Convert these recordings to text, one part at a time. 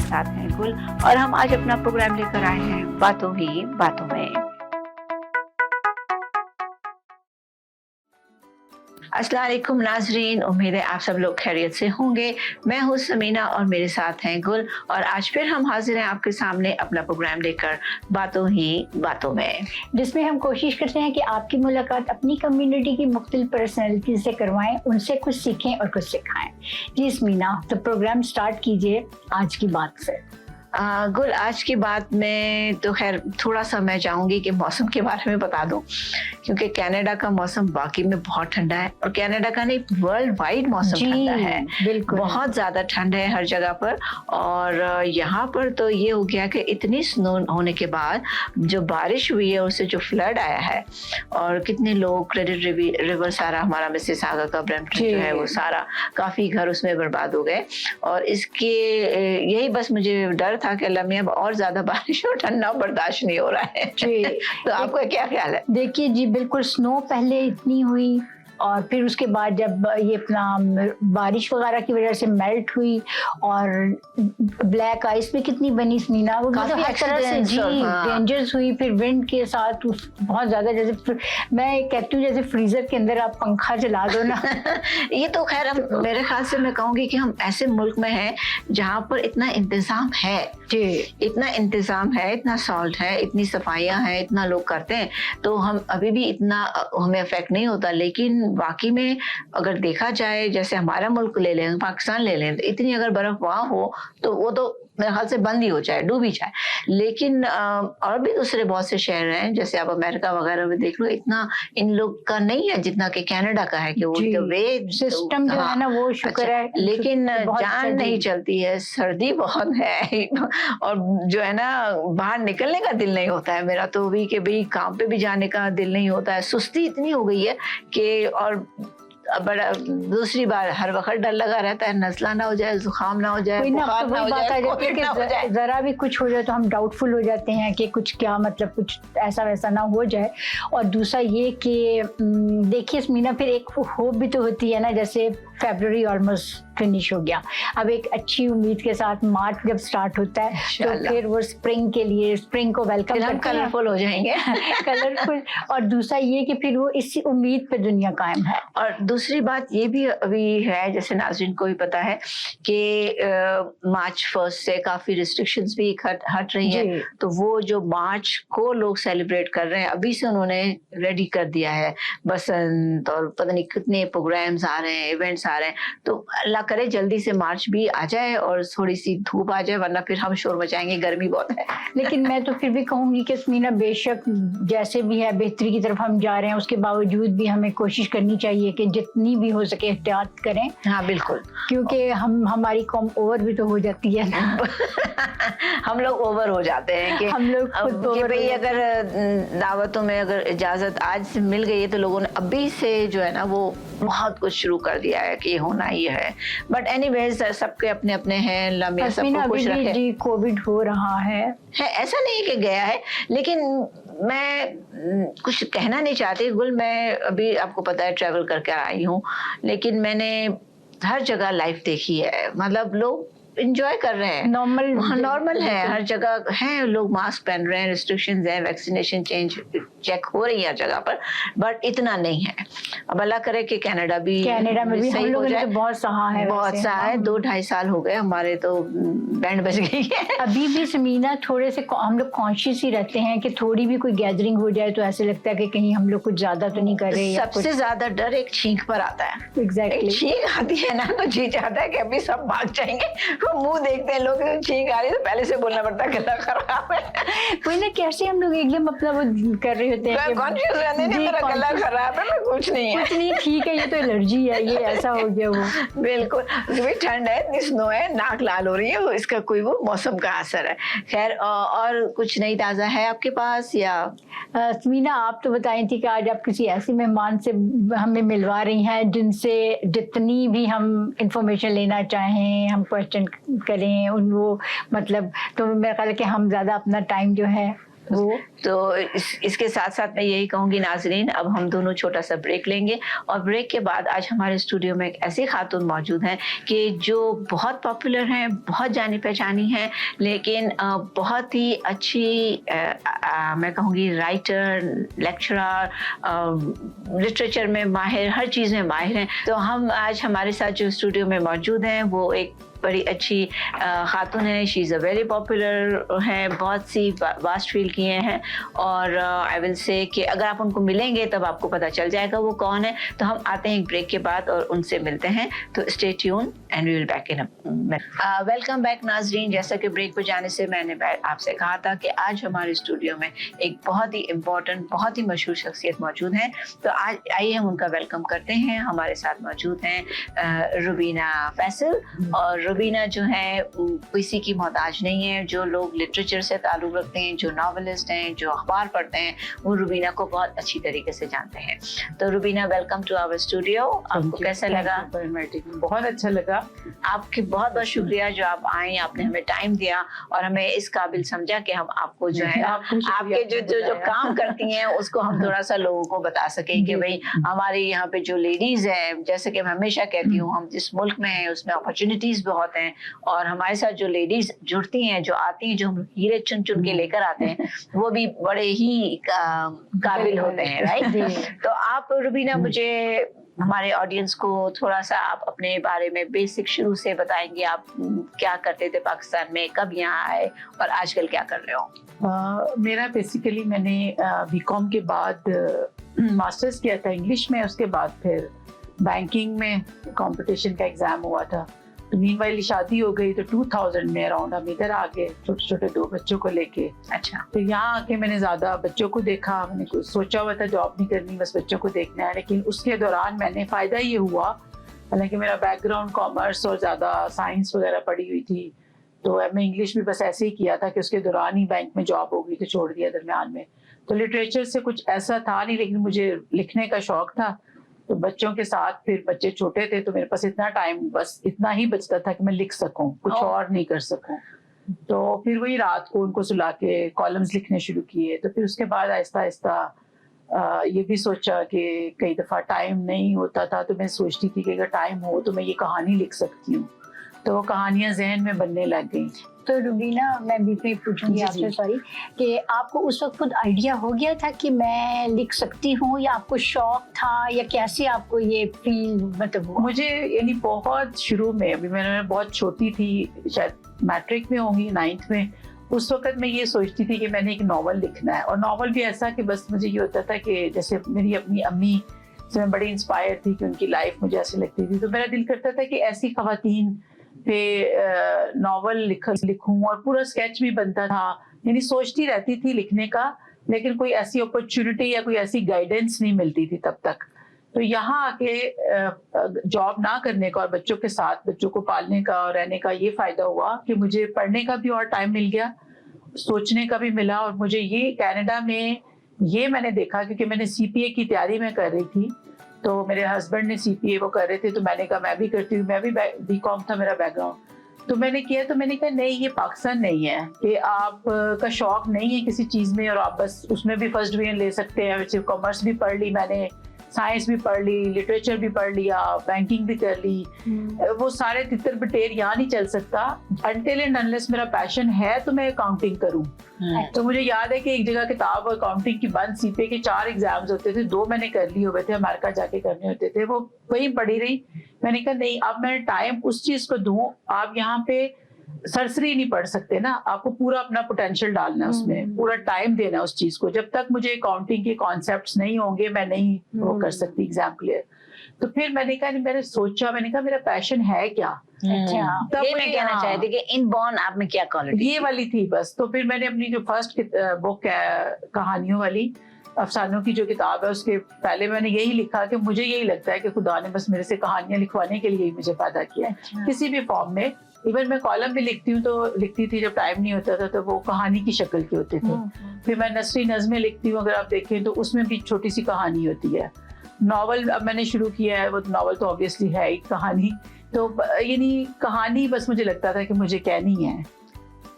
साथ हैं गुल और हम आज अपना प्रोग्राम लेकर आए हैं बातों ही बातों में। अस्सलाम वालेकुम नाजरीन, उम्मीद है आप सब लोग खैरियत से होंगे। मैं हूँ समीना और मेरे साथ हैं गुल और आज फिर हम हाजिर हैं आपके सामने अपना प्रोग्राम लेकर बातों ही बातों में, जिसमें हम कोशिश करते हैं कि आपकी मुलाकात अपनी कम्युनिटी की मुख्तलिफ पर्सनैलिटी से करवाएं, उनसे कुछ सीखें और कुछ सिखाएं। जी समीना, तो प्रोग्राम स्टार्ट कीजिए आज की बात से। गुल, आज की बात में तो खैर थोड़ा सा मैं चाहूँगी कि मौसम के बारे में बता दूं, क्योंकि कनाडा का मौसम वाकई में बहुत ठंडा है और कनाडा का नहीं वर्ल्ड वाइड मौसम ठंडा है। बिल्कुल, बहुत ज़्यादा ठंड है हर जगह पर। और यहाँ पर तो ये हो गया कि इतनी स्नो होने के बाद जो बारिश हुई है उससे जो फ्लड आया है और कितने लोग क्रेडिट रिवर सारा हमारा मिसिसागा का ब्रैम्पटन जो है वो सारा काफ़ी घर उसमें बर्बाद हो गए। और इसके यही बस मुझे डर था कि अल्लाह मियां और ज्यादा बारिश और ठंडा बर्दाश्त नहीं हो रहा है। तो आपका क्या ख्याल है? देखिए जी, बिल्कुल स्नो पहले इतनी हुई और फिर उसके बाद जब ये अपना बारिश वगैरह की वजह से मेल्ट हुई और ब्लैक आइस भी कितनी बनी समीना, वो मतलब हर तरह से जी डेंजर्स हुई। फिर विंड के साथ बहुत ज़्यादा, जैसे मैं कहती हूँ जैसे फ्रीजर के अंदर आप पंखा चला दो ना। ये तो खैर हम मेरे ख्याल से मैं कहूँगी कि हम ऐसे मुल्क में हैं जहाँ पर इतना इंतज़ाम है जी, इतना इंतज़ाम है, इतना सॉल्ट है, इतनी सफाइयाँ हैं, इतना लोग करते हैं, तो हम अभी भी इतना हमें अफेक्ट नहीं होता। लेकिन वाकई में अगर देखा जाए, जैसे हमारा मुल्क ले लें, पाकिस्तान ले लें, तो इतनी अगर बर्फ वहाँ हो तो वो तो मेरे ख्याल से बंद ही हो जाए, डूब ही जाए। लेकिन और भी दूसरे बहुत से शहर हैं, जैसे आप अमेरिका वगैरह में देख लो, इतना इन लोग का नहीं है जितना कि कनाडा का है कि वो वे सिस्टम जो है ना वो शुक्र है। लेकिन जान नहीं चलती है, सर्दी बहुत है और जो है ना बाहर निकलने का दिल नहीं होता है मेरा तो भी, कि भाई काम पे भी जाने का दिल नहीं होता है। सुस्ती इतनी हो गई है कि, और बड़ा दूसरी बार हर वक्त डर लगा रहता है नज़ला ना हो जाए, जुकाम ना हो जाए, बुखार ना हो जाए, कोविड ना हो जाए। जरा भी कुछ हो जाए तो हम डाउटफुल हो जाते हैं कि कुछ क्या मतलब कुछ ऐसा वैसा ना हो जाए। और दूसरा ये कि देखिए समीना, फिर एक होप भी तो होती है ना, जैसे फरवरी ऑलमोस्ट फिनिश हो गया, अब एक अच्छी उम्मीद के साथ मार्च जब स्टार्ट होता है तो फिर वो स्प्रिंग के लिए, स्प्रिंग को वेलकम करते हैं, कलरफुल हो जाएंगे। कलरफुल। और दूसरा ये कि फिर वो इसी उम्मीद पे दुनिया कायम है। और दूसरी बात ये भी अभी है, जैसे नाज़रीन को भी पता है कि मार्च 1 से काफ़ी रिस्ट्रिक्शंस भी हट रही हैं, तो वो जो मार्च को लोग सेलिब्रेट कर रहे हैं अभी से उन्होंने रेडी कर दिया है, बसंत और पता नहीं कितने प्रोग्राम्स आ रहे हैं, इवेंट्स आ रहे हैं। तो अल्लाह करे जल्दी से मार्च भी आ जाए और थोड़ी सी धूप आ जाए, वरना फिर हम शोर मचाएंगे, गर्मी बहुत है। लेकिन मैं तो फिर भी कहूँगी कि समीना, बेशक जैसे भी है बेहतरी की तरफ हम जा रहे हैं, उसके बावजूद भी हमें कोशिश करनी चाहिए कि जितनी भी हो सके एहतियात करें। हाँ बिल्कुल, क्योंकि हमारी कौम ओवर भी तो हो जाती है ना। हम लोग ओवर हो जाते हैं कि हम लोग कि भाई अगर दावतों में अगर इजाज़त आज से मिल गई है तो लोगों ने अभी से जो है ना वो बहुत कुछ शुरू कर दिया है कि ये होना ही है। बट एनीवेज सबके अपने अपने हैं, लम्बे सबको खुश रखे। जी कोविड हो रहा है, ऐसा नहीं कि गया है, लेकिन मैं कुछ कहना नहीं चाहती गुल। मैं अभी आपको पता है ट्रैवल करके आई हूँ, लेकिन मैंने हर जगह लाइफ देखी है, मतलब लोग इंजॉय कर रहे हैं, नॉर्मल है, हर जगह है, लोग मास्क पहन रहे हैं, रिस्ट्रिक्शंस हैं, वैक्सीनेशन चेक हो रही है जगह पर, बट इतना नहीं है। अब अल्लाह करे कि कनाडा में भी हम लोगों ने तो बहुत सहा है, 2-2.5 साल हो गए हमारे, तो बैंड बज गई है। अभी भी समीना थोड़े से हम लोग कॉन्शियस ही रहते हैं कि थोड़ी भी कोई गैदरिंग हो जाए तो ऐसे लगता है कि कहीं हम लोग कुछ ज्यादा तो नहीं कर रहे। सबसे ज्यादा डर एक छींक पर आता है। एग्जैक्टली, छींक आती है ना तो जी चाहता है कि अभी सब भाग जाएंगे, मुंह देखते हैं लोग, छींक आ रही है तो पहले से बोलना पड़ता है गला खराब है। कोई ना कैसे हम लोग एकदम अपना वो कर रहे होते हैं, कॉन्शियस रहने नहीं, मेरा गला खराब है, मैं कुछ नहीं है, कुछ नहीं, ठीक है, ये तो एलर्जी है, ये ऐसा हो गया वो। बिल्कुल, ठंड है, इतनी स्नो है, नाक लाल हो रही है, वो इसका कोई वो मौसम का असर है। खैर, और कुछ नई ताज़ा है आपके पास? या समीना, आप तो बताई थी कि आज आप किसी ऐसे मेहमान से हमें मिलवा रही हैं जिनसे जितनी भी हम इंफॉर्मेशन लेना चाहें, हम क्वेश्चन करें उन वो मतलब, तो मेरा ख्याल है कि हम ज़्यादा अपना टाइम जो है वो तो इसके साथ साथ मैं यही कहूँगी नाजरीन, अब हम दोनों छोटा सा ब्रेक लेंगे और ब्रेक के बाद आज हमारे स्टूडियो में एक ऐसी खातून मौजूद हैं कि जो बहुत पॉपुलर हैं, बहुत जानी पहचानी हैं, लेकिन बहुत ही अच्छी मैं कहूँगी राइटर, लेक्चरर, लिटरेचर में माहिर, हर चीज़ में माहिर हैं। तो हम आज हमारे साथ जो स्टूडियो में मौजूद हैं वो एक बड़ी अच्छी खातून है। She is a very popular है, बहुत सी वास्ट फील्ड किए हैं और आई विल से कि अगर आप उनको मिलेंगे तब आपको पता चल जाएगा वो कौन है। तो हम आते हैं एक ब्रेक के बाद और उनसे मिलते हैं, तो stay tune and we will back in welcome back नाजरीन। जैसा कि ब्रेक पर जाने से मैंने आपसे कहा था कि आज हमारे स्टूडियो में एक बहुत ही इम्पोर्टेंट, बहुत ही मशहूर शख्सियत मौजूद हैं। तो आज आइए हम उनका वेलकम करते हैं। हमारे साथ मौजूद हैं रुबीना फैसल। और रुबीना जो है किसी की मोहताज नहीं है। जो लोग लिटरेचर से ताल्लुक़ रखते हैं, जो नॉवेलिस्ट हैं, जो अखबार पढ़ते हैं, वो रुबीना को बहुत अच्छी तरीके से जानते हैं। तो Rubina, welcome to our studio. आपको कैसा लगा? बहुत अच्छा लगा। आपकी बहुत बहुत शुक्रिया जो आप आए, आपने हमें टाइम दिया और हमें इस काबिल समझा कि हम आपको जो है आपके जो काम करती हैं उसको हम थोड़ा सा लोगों को बता सकें कि भाई हमारे यहाँ पे जो लेडीज है, जैसे कि मैं हमेशा कहती हूँ, हम जिस मुल्क में हैं उसमें अपॉर्चुनिटीज बहुत हैं और हमारे साथ जो लेडीज जुड़ती हैं, जो आती हैं, जो हम हीरे चुन चुन के लेकर आते हैं, वो भी बड़े ही काबिल होते हैं, राइट? तो आप रुबीना मुझे, हमारे ऑडियंस को थोड़ा सा आप अपने बारे में बेसिक शुरू से बताएंगे। आप क्या करते थे पाकिस्तान में, कब यहाँ आए और आजकल क्या कर रहे हो? मेरा बेसिकली मैंने बीकॉम के बाद मास्टर्स किया था इंग्लिश में। उसके बाद फिर बैंकिंग में कंपटीशन का एग्ज़ाम हुआ था। तो मीनवाइल शादी हो गई तो 2000 में अराउंड हम इधर आ गए, छोटे छोटे 2 बच्चों को लेके। अच्छा। तो यहाँ आके मैंने ज़्यादा बच्चों को देखा। मैंने कुछ सोचा हुआ था जॉब नहीं करनी, बस बच्चों को देखना है। लेकिन उसके दौरान मैंने फ़ायदा ये हुआ, हालांकि मेरा बैकग्राउंड कॉमर्स और ज़्यादा साइंस वगैरह पढ़ी हुई थी, तो मैं इंग्लिश भी बस ऐसे ही किया था कि उसके दौरान ही बैंक में जॉब हो गई तो छोड़ दिया दरमियान में। तो लिटरेचर से कुछ ऐसा था नहीं, लेकिन मुझे लिखने का शौक था। तो बच्चों के साथ, फिर बच्चे छोटे थे तो मेरे पास इतना टाइम, बस इतना ही बचता था कि मैं लिख सकूं, कुछ और नहीं कर सकूं। तो फिर वही रात को उनको सुला के कॉलम्स लिखने शुरू किए। तो फिर उसके बाद आहिस्ता आहिस्ता ये भी सोचा कि कई दफ़ा टाइम नहीं होता था, तो मैं सोचती थी कि अगर टाइम हो तो मैं ये कहानी लिख सकती हूँ। तो वो कहानियाँ जहन में बनने लग गई। तो रुबीना, मैं बीच में पूछूंगी आपसे, सॉरी, कि आपको उस वक्त खुद आइडिया हो गया था कि मैं लिख सकती हूँ, या आपको शौक था, या कैसे आपको ये फील मतलब हुआ? मुझे यानी बहुत शुरू में, अभी मैं बहुत छोटी थी, शायद मैट्रिक में होंगी, 9th में, उस वक्त मैं ये सोचती थी कि मैंने एक नावल लिखना है। और नावल भी ऐसा कि बस मुझे ये होता था कि जैसे मेरी अपनी अम्मी से मैं बड़ी इंस्पायर थी कि उनकी लाइफ मुझे ऐसी लगती थी, तो मेरा दिल करता था कि ऐसी खवातीन पे नावल लिखूं। और पूरा स्केच भी बनता था, यानी सोचती रहती थी लिखने का, लेकिन कोई ऐसी अपॉर्चुनिटी या कोई ऐसी गाइडेंस नहीं मिलती थी तब तक। तो यहाँ आके जॉब ना करने का और बच्चों के साथ बच्चों को पालने का और रहने का ये फायदा हुआ कि मुझे पढ़ने का भी और टाइम मिल गया, सोचने का भी मिला। और मुझे ये कनाडा में ये मैंने देखा, क्योंकि मैंने CPA की तैयारी में कर रही थी, तो मेरे हस्बैंड ने CPA वो कर रहे थे, तो मैंने कहा मैं भी करती हूँ। मैं भी BCom था मेरा बैकग्राउंड, तो मैंने किया। तो मैंने कहा नहीं, ये पाकिस्तान नहीं है कि आप का शौक नहीं है किसी चीज़ में और आप बस उसमें भी फर्स्ट डिवीजन ले सकते हैं। वैसे कॉमर्स भी पढ़ ली मैंने, साइंस भी पढ़ ली, लिटरेचर भी पढ़ लिया, बैंकिंग भी कर ली। वो सारे तितर बटेर यहाँ नहीं चल सकता अनटिल एंड अनलेस मेरा पैशन है तो मैं अकाउंटिंग करूँ। तो मुझे याद है कि एक जगह किताब अकाउंटिंग की बंद, CPA के 4 एग्जाम्स होते थे, 2 मैंने कर लिए हुए थे, अमेरिका जाके करने होते थे, वो वहीं पढ़ी रही। मैंने कहा नहीं, अब मैं टाइम उस चीज को दूं। आप यहाँ पे सरसरी नहीं पढ़ सकते ना, आपको पूरा अपना पोटेंशियल डालना है उसमें, पूरा टाइम देना उस चीज को। जब तक मुझे अकाउंटिंग के कॉन्सेप्ट्स नहीं होंगे मैं नहीं वो कर सकती एग्जाम क्लियर। तो फिर मैंने कहा, मैंने सोचा, मैंने कहा मेरा पैशन है क्या। अच्छा, तब ये मैं कहना चाहती कि इनबॉर्न आप में क्या क्वालिटी ये वाली थी बस। तो फिर मैंने अपनी जो फर्स्ट बुक है कहानियों वाली, अफसानों की जो किताब है, उसके पहले मैंने यही लिखा कि मुझे यही लगता है कि खुदा ने बस मेरे से कहानियां लिखवाने के लिए ही मुझे पैदा किया। किसी भी फॉर्म में, इवन मैं कॉलम भी लिखती हूँ तो लिखती थी जब टाइम नहीं होता था तो वो कहानी की शक्ल के होते थे। फिर मैं नसरी नज़में लिखती हूँ, अगर आप देखें तो उसमें भी छोटी सी कहानी होती है। नॉवल अब मैंने शुरू किया है, वो नॉवल तो ऑब्वियसली है एक कहानी। तो यानी कहानी बस मुझे लगता था कि मुझे कहनी है।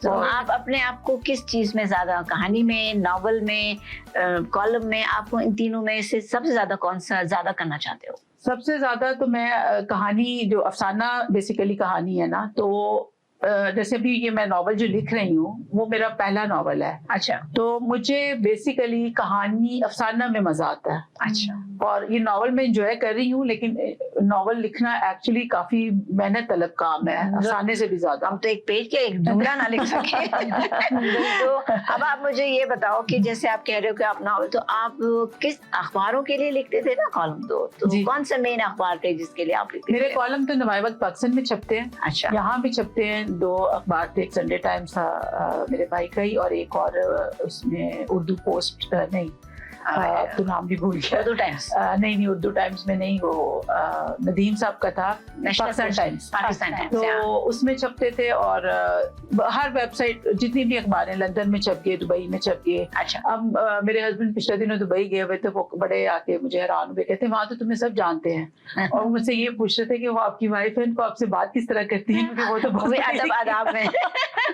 तो आप अपने आप को किस चीज में ज्यादा, कहानी में, नॉवल में, कॉलम में, आपको इन तीनों में से सबसे ज्यादा कौन सा ज्यादा करना चाहते हो? सबसे ज्यादा तो मैं कहानी, जो अफसाना बेसिकली कहानी है ना, तो जैसे भी ये मैं नॉवल जो लिख रही हूँ वो मेरा पहला नॉवल है। अच्छा। तो मुझे बेसिकली कहानी अफसाना में मजा आता है। अच्छा। और ये नॉवल मैं एंजॉय कर रही हूँ, लेकिन नॉवल लिखना एक्चुअली काफी मेहनत तलब काम है, अफसाने से भी ज्यादा। हम तो एक पेज के एक जुमला ना लिख सके। तो अब आप मुझे ये बताओ कि जैसे आप कह रहे हो कि आप नॉवल, तो आप किस अखबारों के लिए लिखते थे ना कॉलम? तो कौन से मेन अखबार थे जिसके लिए आप लिखते थे? मेरे कॉलम तो नवाए वक्त पाकिस्तान में छपते हैं। अच्छा। यहाँ भी छपते हैं, 2 अखबार थे, एक संडे टाइम्स था मेरे भाई का ही, और एक और उसमें उर्दू पोस्ट नहीं, तो नाम भी भूल गया। उर्दू टाइम्स? नहीं, उर्दू टाइम्स में नहीं, वो नदीम साहब का था, पाकिस्तान टाइम्स। पाकिस्तान टाइम्स, तो उसमें छपते थे, और हर वेबसाइट जितनी भी अखबार है, लंदन में छप गए, दुबई में छप गए। अच्छा। अब मेरे हस्बैंड पिछले दिनों दुबई गए हुए थे, वो बड़े आके मुझे हैरान हुए, कहते वहां तो तुम्हें सब जानते हैं, और मुझसे ये पूछ रहे थे कि वो आपकी वाइफ है, इनको आपसे बात किस तरह करती है, क्योंकि वो तो बहुत अदब आदाब में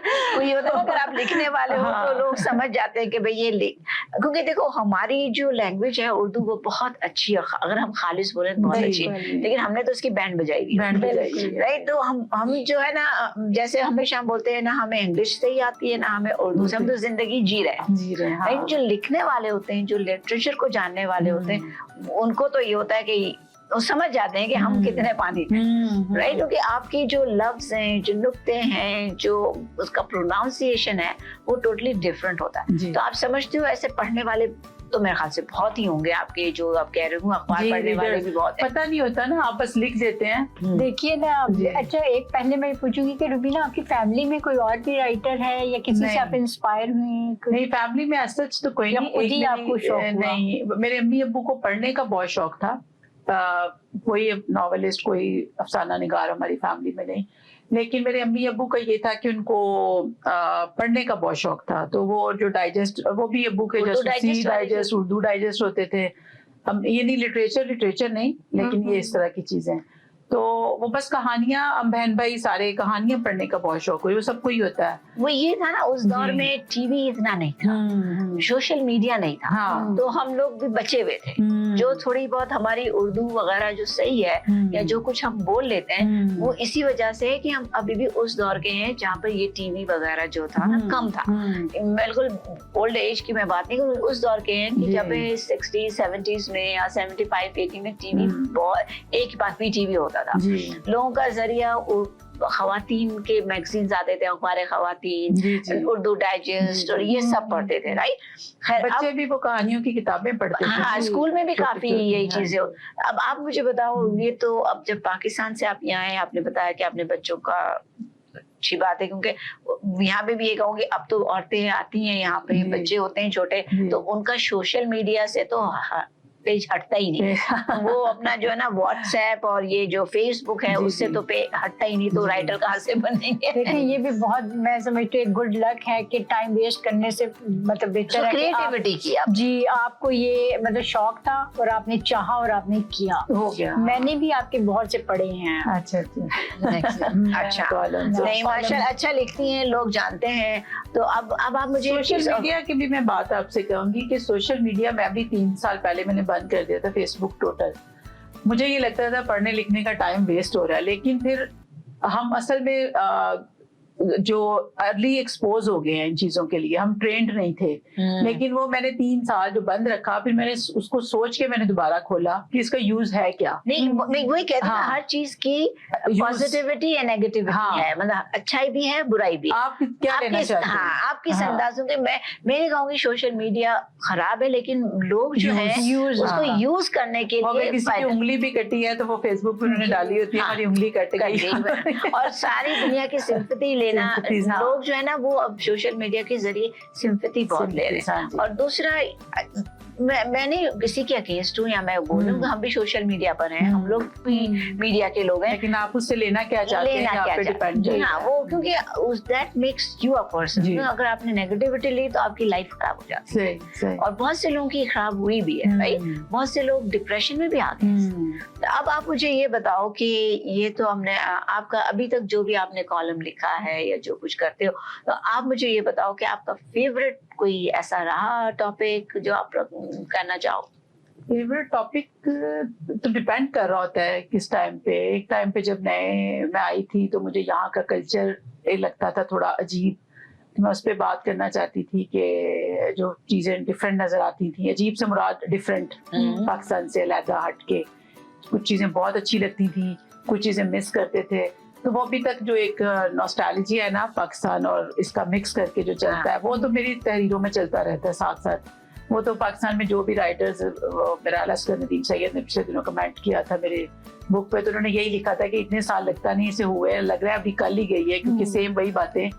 वो ये होता है अगर आप लिखने वाले हो तो लोग समझ जाते हैं कि भाई ये लिख, क्योंकि देखो हमारी जो लैंग्वेज है उर्दू वो बहुत अच्छी है, अगर हम खालिश बोले तो बहुत अच्छी है, लेकिन हमने तो उसकी बैंड बजाई हुई है, राइट? तो हम जो है ना, जैसे हमेशा हम बोलते हैं ना हमें इंग्लिश से ही आती है ना हमें उर्दू से, हम तो जिंदगी जी रहे हैं। राइट? जो लिखने वाले होते हैं, जो लिटरेचर को जानने वाले होते हैं, उनको तो ये होता है कि वो समझ जाते हैं कि हम कितने पानी में, राइट? क्योंकि आपकी जो लफ्ज हैं, जो नुक्ते हैं, जो उसका प्रोनाउंसिएशन है, वो टोटली डिफरेंट होता है। तो आप समझते हो ऐसे पढ़ने वाले तो मेरे ख्याल से बहुत ही होंगे आपके, जो आप कह रहे हो अखबार पढ़ने वाले भी बहुत है। पता नहीं होता ना, आप बस लिख देते हैं। देखिए ना, अच्छा एक पहले मैं पूछूंगी कि रुबीना आपकी फैमिली में कोई और भी राइटर है या किसी से आप इंस्पायर हुए? नहीं, फैमिली में सच तो कोई नहीं। आपको शौक नहीं, मेरे अम्मी अब्बू को पढ़ने का बहुत शौक था। कोई नॉवेलिस्ट, कोई अफसाना निगार हमारी फैमिली में नहीं, लेकिन मेरे अम्मी अब्बू का ये था कि उनको पढ़ने का बहुत शौक था। तो वो जो डाइजेस्ट, वो भी अब्बू के डाइजेस्ट, उर्दू डाइजेस्ट होते थे। हम ये नहीं लिटरेचर नहीं, लेकिन ये इस तरह की चीजें, तो वो बस कहानियां, हम बहन भाई सारे कहानियां पढ़ने का बहुत शौक हुई, वो सबको ही होता है। वो ये था ना, उस दौर में टीवी इतना नहीं था, सोशल मीडिया नहीं था। हाँ। तो हम लोग भी बचे हुए थे, जो थोड़ी बहुत हमारी उर्दू वगैरह जो सही है या जो कुछ हम बोल लेते हैं, वो इसी वजह से है कि हम अभी भी उस दौर के हैं जहाँ पर ये टीवी वगैरह जो था ना कम था। बिल्कुल ओल्ड एज की मैं बात नहीं करूँ, उस दौर के हैं कि जब 60s 70s में या 75 80 में टीवी बहुत, एक बात भी टीवी होता था। लोगों का जरिया खवातीन के मैगजीन्स आते थे, अखबार खवातीन, उर्दू डाइजेस्ट और ये सब पढ़ते थे, राइट? बच्चे भी वो कहानियों की किताबें पढ़ते थे। हाँ, स्कूल में भी काफी यही चीजें। अब आप मुझे बताओ, ये तो अब जब पाकिस्तान से आप यहाँ आए, आपने बताया कि आपने बच्चों का, अच्छी बात है, क्योंकि यहाँ पे भी ये कहूँगी अब तो औरतें आती हैं यहाँ पे, बच्चे होते हैं छोटे, तो उनका सोशल मीडिया से तो पेज हटता ही नहीं। वो अपना जो है ना व्हाट्सएप और ये जो फेसबुक है उससे तो पे हटता ही नहीं, तो राइटर कहाँ से बनेंगे? देखिए ये भी बहुत, मैं समझती हूँ गुड लक है कि टाइम वेस्ट करने से मतलब बेहतर है क्रिएटिविटी की आप। जी, आपको ये मतलब शौक था और आपने चाहा और आपने किया, हो गया। मैंने भी आपके बहुत से पढ़े हैं। अच्छा अच्छा, नहीं माशाल्लाह, अच्छा लिखती हैं, लोग जानते हैं। तो अब आप मुझे सोशल मीडिया की भी मैं बात आपसे कहूंगी कि सोशल मीडिया में अभी 3 साल पहले मैंने बंद कर दिया था फेसबुक टोटल। मुझे ये लगता था पढ़ने लिखने का टाइम वेस्ट हो रहा है, लेकिन फिर हम असल में जो अर्ली एक्सपोज हो गए हैं इन चीजों के लिए, हम ट्रेंड नहीं थे। लेकिन वो मैंने 3 साल जो बंद रखा, फिर मैंने उसको सोच के मैंने दोबारा खोला कि इसका यूज है क्या। नहीं, वही कहते हैं हर चीज की पॉजिटिविटी या नेगेटिविटी है, मतलब अच्छाई भी है बुराई भी। आप क्या लेना चाहते हैं? हाँ, आपकी अंदाजों के मैं नहीं कहूँगी सोशल मीडिया खराब है, लेकिन लोग जो है उसको यूज करने के लिए, किसी की उंगली भी कटी है तो वो फेसबुक पर उन्होंने डाली होती है, हमारी उंगली कट गई, और सारी दुनिया की सिंपैथी लेना। लोग जो है ना वो अब सोशल मीडिया के जरिए सिंपैथी बहुत ले रहे हैं। और दूसरा मैं नहीं किसी के अगेंस्ट हूँ या मैं बोलूँ हम भी सोशल मीडिया पर हैं, हम लोग भी मीडिया के लोग हैं, लेकिन आप उससे लेना क्या चाहते हैं, आप पे डिपेंड है। हाँ, वो क्योंकि that makes you a person. अगर आपने नेगेटिविटी ली तो आपकी लाइफ खराब हो जाती है, और बहुत से लोगों की खराब हुई भी है, राइट? बहुत से लोग डिप्रेशन में भी आ गए। तो अब आप मुझे ये बताओ कि ये तो हमने आपका अभी तक जो भी आपने कॉलम लिखा है या जो कुछ करते हो, तो आप मुझे ये बताओ कि आपका फेवरेट कोई ऐसा रहा टॉपिक जो आप करना चाहो? फेवरेट टॉपिक तो डिपेंड कर रहा होता है किस टाइम पे। एक टाइम पे जब मैं आई थी तो मुझे यहाँ का कल्चर लगता था थोड़ा अजीब, तो मैं उस पर बात करना चाहती थी कि जो चीज़ें डिफरेंट नजर आती थी, अजीब से मुराद डिफरेंट, पाकिस्तान से अलहदा हट के कुछ चीज़ें बहुत अच्छी लगती थी, कुछ चीज़ें मिस करते थे। तो वो अभी तक जो एक नॉस्टैल्जिया है ना पाकिस्तान और इसका मिक्स करके जो चलता है, वो तो मेरी तहरीरों में चलता रहता है साथ साथ। वो तो पाकिस्तान में जो भी राइटर्स, मेरा असगर नदीम सैयद ने पिछले दिनों कमेंट किया था मेरे बुक पे, तो उन्होंने यही लिखा था कि इतने साल लगता नहीं इसे हुए, लग रहा है अभी कल ही गई है, क्योंकि सेम वही बातें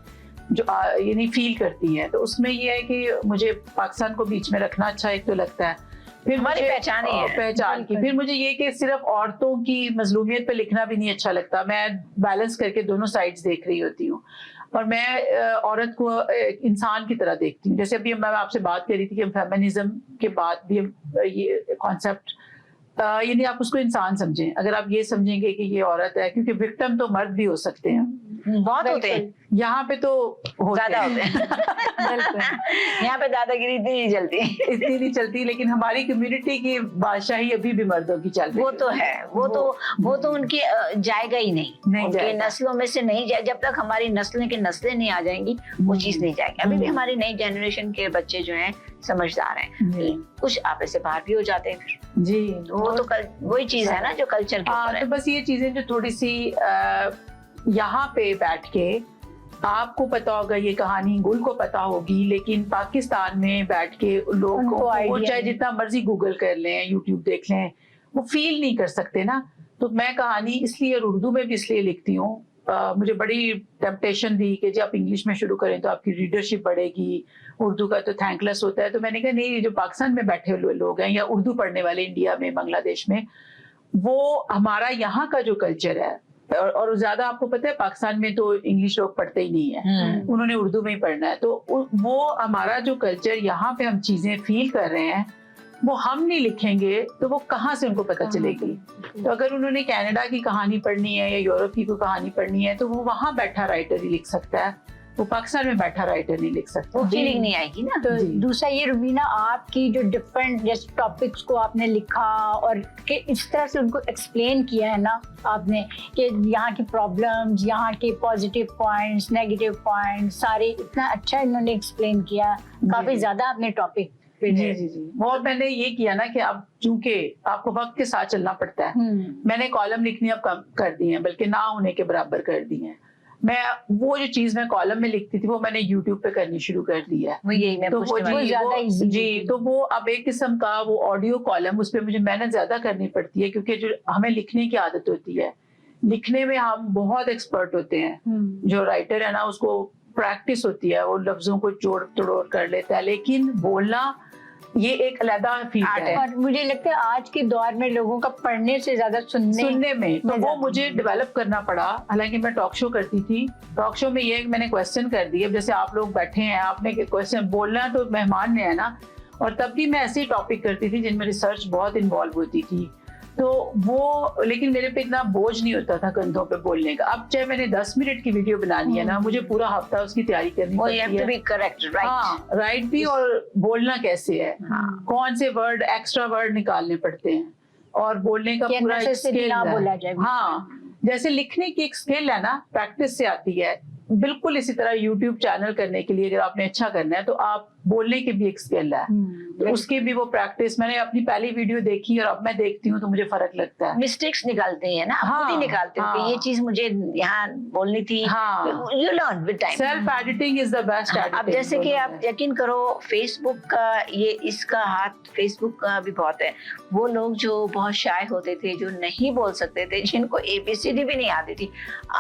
जो ये नहीं फील करती हैं। तो उसमें ये है कि मुझे पाकिस्तान को बीच में रखना अच्छा एक तो लगता है, फिर हमारी पहचान ही है पहचान की। फिर मुझे ये कि सिर्फ औरतों की मजलूमियत पे लिखना भी नहीं अच्छा लगता, मैं बैलेंस करके दोनों साइड्स देख रही होती हूँ, और मैं औरत को इंसान की तरह देखती हूँ। जैसे अभी मैं आपसे बात कर रही थी कि फेमिनिज्म के बाद भी ये कॉन्सेप्ट, यानी आप उसको इंसान समझें। अगर आप ये समझेंगे कि ये औरत है, क्योंकि विक्टिम तो मर्द भी हो सकते हैं, बहुत होते हैं, यहाँ पे तो ज्यादा होते हैं। यहाँ पे दादागिरी इतनी नहीं चलती, लेकिन हमारी कम्युनिटी की बादशाही अभी भी मर्दों की चल रही है। वो तो है, वो तो उनकी जाएगा ही नहीं उनके नस्लों में से नहीं जाए। जब तक हमारी नस्लें की नस्लें नहीं आ जाएंगी वो चीज नहीं जाएगी। अभी भी हमारी नई जनरेशन के बच्चे जो हैं समझदार हैं, कुछ आप ऐसे बाहर भी हो जाते हैं फिर जी। वो तो वही चीज है ना जो कल्चर के ऊपर है। तो बस ये चीजें जो थोड़ी सी यहाँ पे बैठ के आपको पता होगा, ये कहानी गुल को पता होगी, लेकिन पाकिस्तान में बैठ के लोग को चाहे जितना मर्जी गूगल कर लें, यूट्यूब देख लें, वो फील नहीं कर सकते ना। तो मैं कहानी इसलिए और उर्दू में भी इसलिए लिखती हूँ। मुझे बड़ी टेम्पटेशन थी कि जब आप इंग्लिश में शुरू करें तो आपकी रीडरशिप बढ़ेगी, उर्दू का तो थैंकलेस होता है। तो मैंने कहा नहीं, जो पाकिस्तान में बैठे हुए लोग हैं या उर्दू पढ़ने वाले इंडिया में, बांग्लादेश में, वो हमारा यहाँ का जो कल्चर है, और ज्यादा आपको पता है पाकिस्तान में तो इंग्लिश लोग पढ़ते ही नहीं है, उन्होंने उर्दू में ही पढ़ना है। तो वो हमारा जो कल्चर, यहाँ पे हम चीजें फील कर रहे हैं, वो हम नहीं लिखेंगे तो वो कहाँ से उनको पता चलेगी। तो अगर उन्होंने कनाडा की कहानी पढ़नी है या यूरोप की कोई कहानी पढ़नी है तो वो वहाँ बैठा राइटर ही लिख सकता है, वो पाकिस्तान में बैठा राइटर नहीं लिख सकता, वो फीलिंग नहीं आएगी ना। तो दूसरा ये रुबीना, आपकी जो डिफरेंट जैसे टॉपिक्स को आपने लिखा और कि इस तरह से उनको एक्सप्लेन किया है ना आपने, कि यहाँ की प्रॉब्लम्स, यहाँ के पॉजिटिव पॉइंट्स, नेगेटिव पॉइंट्स, सारे इतना अच्छा इन्होंने एक्सप्लेन किया, काफी ज्यादा आपने टॉपिक जी। और मैंने ये किया ना कि अब चूंकि आपको वक्त के साथ चलना पड़ता है, मैंने कॉलम लिखनी अब कम कर दी है, बल्कि ना होने के बराबर कर दी है। मैं वो जो चीज मैं कॉलम में लिखती थी वो मैंने यूट्यूब पे करनी शुरू कर दी है। तो वो अब एक किस्म का वो ऑडियो कॉलम, उस पर मुझे मेहनत ज्यादा करनी पड़ती है, क्योंकि जो हमें लिखने की आदत होती है, लिखने में हम बहुत एक्सपर्ट होते हैं। जो राइटर है ना, उसको प्रैक्टिस होती है, वो लफ्जों को जोड़ तोड़ कर लेता है, लेकिन बोलना ये एक अलग फील्ड है। और मुझे लगता है आज के दौर में लोगों का पढ़ने से ज्यादा सुनने में, तो वो मुझे डेवलप करना पड़ा। हालांकि मैं टॉक शो करती थी, टॉक शो में ये मैंने क्वेश्चन कर दिए, जैसे आप लोग बैठे हैं, आपने क्वेश्चन बोलना तो मेहमान ने है ना, और तब भी मैं ऐसे ही टॉपिक करती थी जिनमें रिसर्च बहुत इन्वॉल्व होती थी। तो वो, लेकिन मेरे पे इतना बोझ नहीं होता था कंधों पे बोलने का। अब चाहे मैंने 10 मिनट की वीडियो बनानी है ना, मुझे पूरा हफ्ता उसकी तैयारी करनी पड़ती है। हाँ, राइट भी, और बोलना कैसे है, कौन से वर्ड, एक्स्ट्रा वर्ड निकालने पड़ते हैं, और बोलने का पूरा एक स्किल है। हाँ, जैसे लिखने की एक स्किल है ना, प्रैक्टिस से आती है। बिल्कुल इसी तरह यूट्यूब चैनल करने के लिए अगर आपने अच्छा करना है तो आप बोलने की भी एक स्किल है, तो उसकी भी वो प्रैक्टिस। मैंने अपनी पहली वीडियो देखी और अब मैं देखती हूँ तो मुझे फर्क लगता है। मिस्टेक्स निकालते हैं ना, खुद ही निकालते हो कि ये चीज मुझे यहाँ बोलनी थी। You learn with time. Self editing is the best editing. अब जैसे कि आप यकीन करो, फेसबुक का ये इसका हाथ फेसबुक का भी बहुत है। वो लोग जो बहुत शाय होते थे, जो नहीं बोल सकते थे, जिनको ABCD भी नहीं आती थी,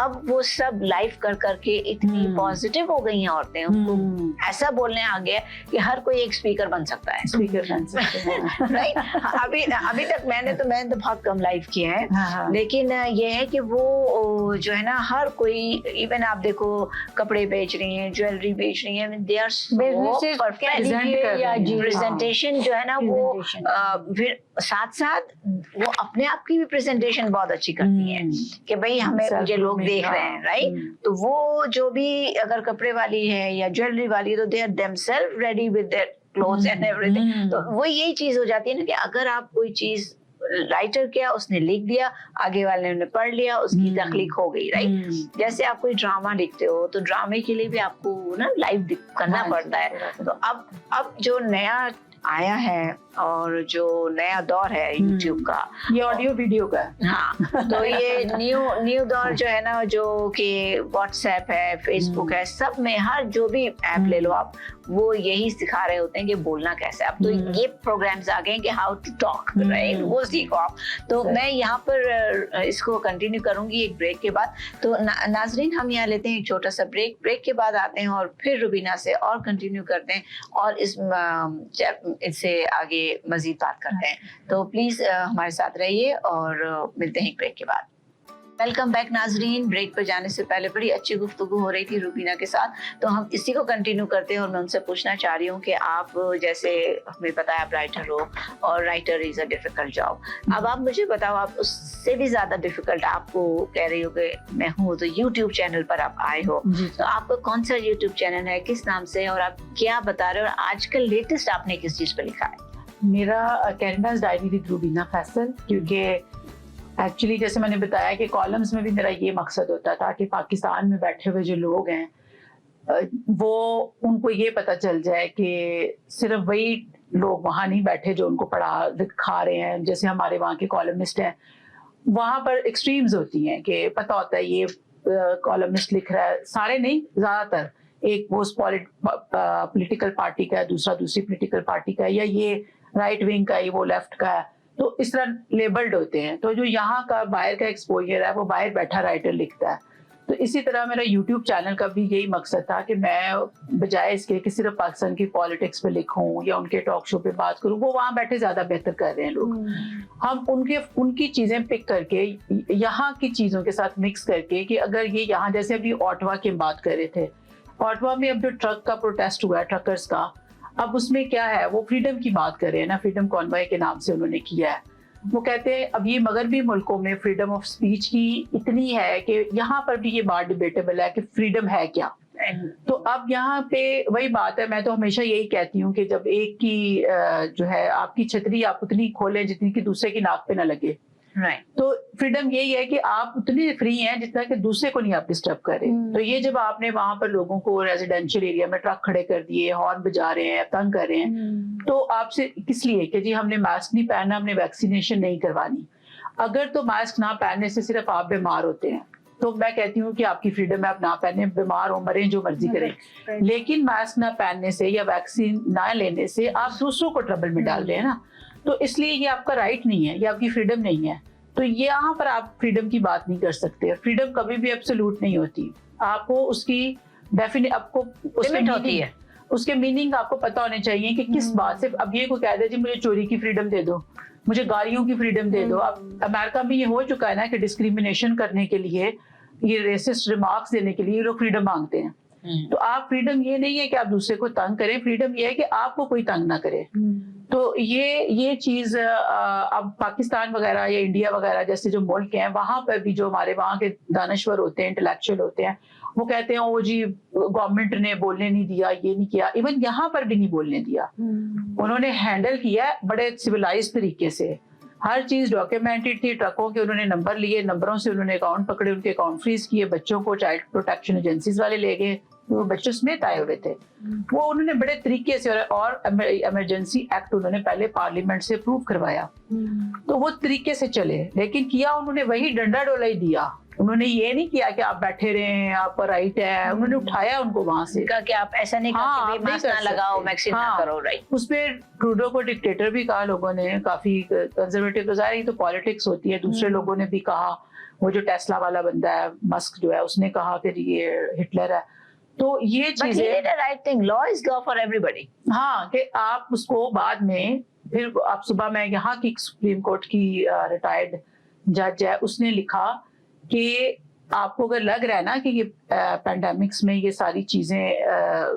अब वो सब लाइव कर करके इतनी पॉजिटिव हो गई हैं औरतें, उनको ऐसा बोलने आ गया कि हर कोई एक स्पीकर बन सकता है, स्पीकर बन सकते हैं। राइट। अभी तक मैंने तो बहुत कम लाइव किए हैं, हाँ। लेकिन ये है कि वो जो है ना हर कोई, इवन आप देखो कपड़े बेच रही हैं, ज्वेलरी बेच रही हैं, दे आर Businesses परफेक्ट। जी, प्रेजेंटेशन जो है ना वो फिर साथ साथ वो अपने आप की भी प्रेजेंटेशन बहुत अच्छी करती हैं कि भाई हमें मुझे लोग देख रहे हैं, राइट। तो वो जो भी अगर कपड़े वाली है या ज्वेलरी वाली है तो they are themselves ready with their clothes and everything. तो वो यही चीज हो जाती है ना कि अगर आप कोई चीज राइटर किया, उसने लिख दिया, आगे वाले ने पढ़ लिया, उसकी तख्लीक हो गई, राइट। जैसे आप कोई ड्रामा लिखते हो तो ड्रामे के लिए भी आपको ना लाइव करना पड़ता है। तो अब जो नया आया है और जो नया दौर है YouTube का, ये ऑडियो वीडियो का, हाँ, तो ये न्यू दौर जो है ना, जो कि WhatsApp है, Facebook है, सब में हर जो भी ऐप ले लो आप, वो यही सिखा रहे होते हैं कि बोलना कैसे। अब तो ये प्रोग्राम्स आ गए हैं कि हाउ टू टॉक, राइट, वो सीखो आप। तो मैं यहाँ पर इसको कंटिन्यू करूंगी एक ब्रेक के बाद। तो नाजरीन, हम यहाँ लेते हैं एक छोटा सा ब्रेक के बाद आते हैं और फिर रुबीना से और कंटिन्यू करते हैं और इससे आगे मजीद बात करते हैं। तो प्लीज हमारे साथ रहिए और मिलते हैं एक ब्रेक के बाद। वेलकम बैक नाजरीन। ब्रेक पर जाने से पहले बड़ी अच्छी गुफ्तगू हो रही थी रुबीना के साथ, तो हम इसी को कंटिन्यू करते हैं और मैं उनसे पूछना चाह रही हूँ कि आप, जैसे हमें पता है आप राइटर हो और writer is a difficult job. अब आप मुझे बताओ, आप उससे भी ज्यादा डिफिकल्ट आपको कह रही हो कि मैं हूँ, तो यूट्यूब चैनल पर आप आए हो, तो आपका कौन सा यूट्यूब चैनल है, किस नाम से, और आप क्या बता रहे हो, और आजकल लेटेस्ट आपने किस चीज पर लिखा है? मेरा कैनेडा's डायरी विद रुबीना फैसल, क्योंकि एक्चुअली जैसे मैंने बताया कि कॉलम्स में भी मेरा ये मकसद होता था कि पाकिस्तान में बैठे हुए जो लोग हैं वो उनको ये पता चल जाए कि सिर्फ वही लोग वहाँ नहीं बैठे जो उनको पढ़ा दिखा रहे हैं। जैसे हमारे वहाँ के कॉलमिस्ट हैं, वहाँ पर एक्सट्रीम्स होती हैं कि पता होता है ये कॉलमिस्ट लिख रहा है, सारे नहीं, ज़्यादातर, एक वो पॉलिटिकल पार्टी का है, दूसरा दूसरी पॉलिटिकल पार्टी का है, या ये राइट विंग का है, वो लेफ्ट का है, तो इस तरह लेबल्ड होते हैं। तो जो यहाँ का बाहर का एक्सपोजर है वो बाहर बैठा राइटर लिखता है। तो इसी तरह मेरा यूट्यूब चैनल का भी यही मकसद था कि मैं बजाय इसके कि सिर्फ पाकिस्तान की पॉलिटिक्स पे लिखूं या उनके टॉक शो पे बात करूं, वो वहाँ बैठे ज्यादा बेहतर कर रहे हैं लोग। हम उनकी चीजें पिक करके यहाँ की चीजों के साथ मिक्स करके, कि अगर ये यहाँ, जैसे अभी ऑटवा की बात कर रहे थे, ऑटवा में अब जो ट्रक का प्रोटेस्ट हुआ है, ट्रकर्स का, अब उसमें क्या है, वो फ्रीडम की बात कर रहे हैं ना, फ्रीडम कॉन्वॉय के नाम से उन्होंने किया है। वो कहते हैं अब ये मगरबी मुल्कों में फ्रीडम ऑफ स्पीच की इतनी है कि यहाँ पर भी ये बात डिबेटेबल है कि फ्रीडम है क्या। तो अब यहाँ पे वही बात है, मैं तो हमेशा यही कहती हूँ कि जब एक की जो है आपकी छतरी आप उतनी खोलें जितनी कि दूसरे की नाक पे ना लगे, राइट। तो फ्रीडम यही है कि आप उतने फ्री हैं जितना कि दूसरे को नहीं आप डिस्टर्ब करें। तो ये जब आपने वहां पर लोगों को रेजिडेंशियल एरिया में ट्रक खड़े कर दिए, हॉर्न बजा रहे हैं, तंग कर रहे हैं, तो आपसे किस लिए कि जी हमने मास्क नहीं पहनना, हमने वैक्सीनेशन नहीं करवानी। अगर तो मास्क ना पहनने से सिर्फ आप बीमार होते हैं तो मैं कहती हूँ कि आपकी फ्रीडम है, आप ना पहने, बीमार हो, मरें, जो मर्जी करें। लेकिन मास्क ना पहनने से या वैक्सीन ना लेने से आप दूसरों को ट्रबल में डाल रहे हैं ना, तो इसलिए ये आपका राइट नहीं है, ये आपकी फ्रीडम नहीं है। तो यहाँ पर आप फ्रीडम की बात नहीं कर सकते। फ्रीडम कभी भी एब्सोल्यूट नहीं होती, आपको उसकी डेफिनेट, आपको लिमिट होती है, उसके मीनिंग आपको पता होने चाहिए कि किस बात से। अब ये को कह दे जी मुझे चोरी की फ्रीडम दे दो, मुझे गाड़ियों की फ्रीडम दे दो। अब अमेरिका में ये हो चुका है ना कि डिस्क्रिमिनेशन करने के लिए, ये रेसिस्ट रिमार्क्स देने के लिए लोग फ्रीडम मांगते हैं। तो आप फ्रीडम ये नहीं है कि आप दूसरे को तंग करें, फ्रीडम ये है कि आपको कोई तंग ना करे। तो ये चीज अब पाकिस्तान वगैरह या इंडिया वगैरह जैसे जो मुल्क हैं, वहां पर भी जो हमारे वहाँ के दानश्वर होते हैं, इंटेलेक्चुअल होते हैं, वो कहते हैं ओ जी गवर्नमेंट ने बोलने नहीं दिया, ये नहीं किया। इवन यहाँ पर भी नहीं बोलने दिया, उन्होंने हैंडल किया बड़े सिविलाइज तरीके से। हर चीज डॉक्यूमेंटेड थी, ट्रकों के उन्होंने नंबर लिए, नंबरों से उन्होंने अकाउंट पकड़े, उनके अकाउंट फ्रीज किए, बच्चों को चाइल्ड प्रोटेक्शन एजेंसीज वाले ले गए, वो बच्चों समेत आए हुए थे। वो उन्होंने बड़े तरीके से, और इमरजेंसी एक्ट उन्होंने पहले पार्लियामेंट से अप्रूव करवाया, तो वो तरीके से चले। लेकिन किया उन्होंने वही डंडा डोला ही दिया, उन्होंने ये नहीं किया कि आप बैठे रहे, आपका राइट है। उन्होंने उठाया उनको वहां से, कहा कि आप ऐसा नहीं हाँ, मास्क ना लगाओ, वैक्सीन ना करो, राइट। उसमें ट्रूडो को डिक्टेटर भी कहा लोगों ने, काफी कंजर्वेटिव, तो जाहिर तो पॉलिटिक्स होती है। दूसरे लोगों ने भी कहा, वो जो टेस्ला वाला बंदा है मस्क जो है, उसने कहा कि ये हिटलर है। तो ये But he चीजें, did the right thing. Law is law for everybody. हाँ, कि आप उसको बाद में फिर आप सुबह में यहाँ की सुप्रीम कोर्ट की रिटायर्ड जज है, उसने लिखा कि आपको अगर लग रहा है ना कि ये पैंडेमिक्स में ये सारी चीजें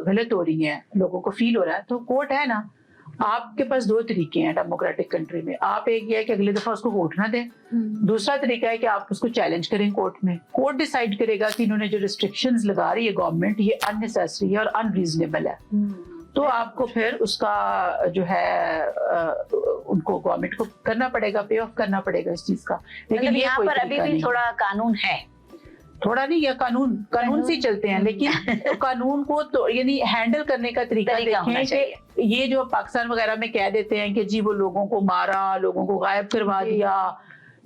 गलत हो रही हैं, लोगों को फील हो रहा है, तो कोर्ट है ना, आपके पास दो तरीके हैं डेमोक्रेटिक कंट्री में। आप एक ये है कि अगली दफा उसको वोट ना दें, दूसरा तरीका है कि आप उसको चैलेंज करें कोर्ट में। कोर्ट डिसाइड करेगा कि इन्होंने जो रिस्ट्रिक्शंस लगा रही है गवर्नमेंट, ये अननेसेसरी है और अनरीजनेबल है, तो आपको फिर उसका जो है उनको गवर्नमेंट को करना पड़ेगा, पे ऑफ करना पड़ेगा इस चीज का। लेकिन मतलब ये यहाँ कोई पर अभी तरीका भी नहीं। थोड़ा कानून है, थोड़ा नहीं, या कानून से ही चलते हैं, लेकिन कानून को तो यानी हैंडल करने का तरीका होना देखें चाहिए। कि ये जो पाकिस्तान वगैरह में कह देते हैं कि जी वो लोगों को मारा, लोगों को गायब करवा दिया,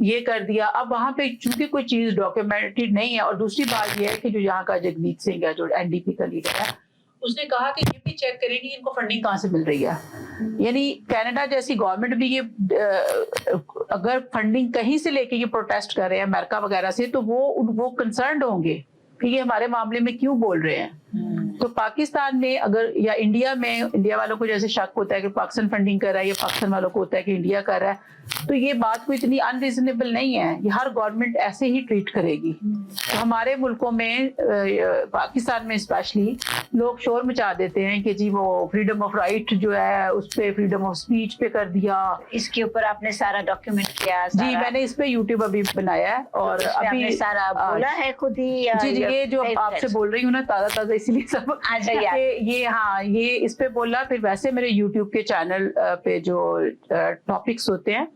ये कर दिया, अब वहां पे चूंकि कोई चीज डॉक्यूमेंटेड नहीं है। और दूसरी बात ये है कि जो यहाँ का जगमीत सिंह है, जो एनडीपी का लीडर है, उसने कहा कि ये भी चेक करें कि इनको फंडिंग कहाँ से मिल रही है। यानी कनाडा जैसी गवर्नमेंट भी ये अगर फंडिंग कहीं से लेके ये प्रोटेस्ट कर रहे हैं अमेरिका वगैरह से, तो वो कंसर्न्ड होंगे कि ये हमारे मामले में क्यों बोल रहे हैं। तो पाकिस्तान में अगर, या इंडिया वालों को जैसे शक होता है कि पाकिस्तान फंडिंग कर रहा है, या पाकिस्तान वालों को होता है कि इंडिया कर रहा है, तो ये बात कोई इतनी अनरीजनेबल नहीं है। ये हर गवर्नमेंट ऐसे ही ट्रीट करेगी। तो हमारे मुल्कों में, पाकिस्तान में स्पेशली, लोग शोर मचा देते हैं कि जी वो फ्रीडम ऑफ राइट जो है उस पे, फ्रीडम ऑफ स्पीच पे कर दिया। इसके ऊपर आपने सारा डॉक्यूमेंट किया? जी, मैंने इस पे यूट्यूब अभी बनाया है, और तो अभी सारा बोला है खुद ही, या जी ये जो आपसे बोल रही हूँ ना, ताज़ा इसलिए सब अच्छा यार। ये हाँ, ये इस पे बोला। फिर वैसे मेरे यूट्यूब के चैनल पे जो टॉपिक्स होते हैं,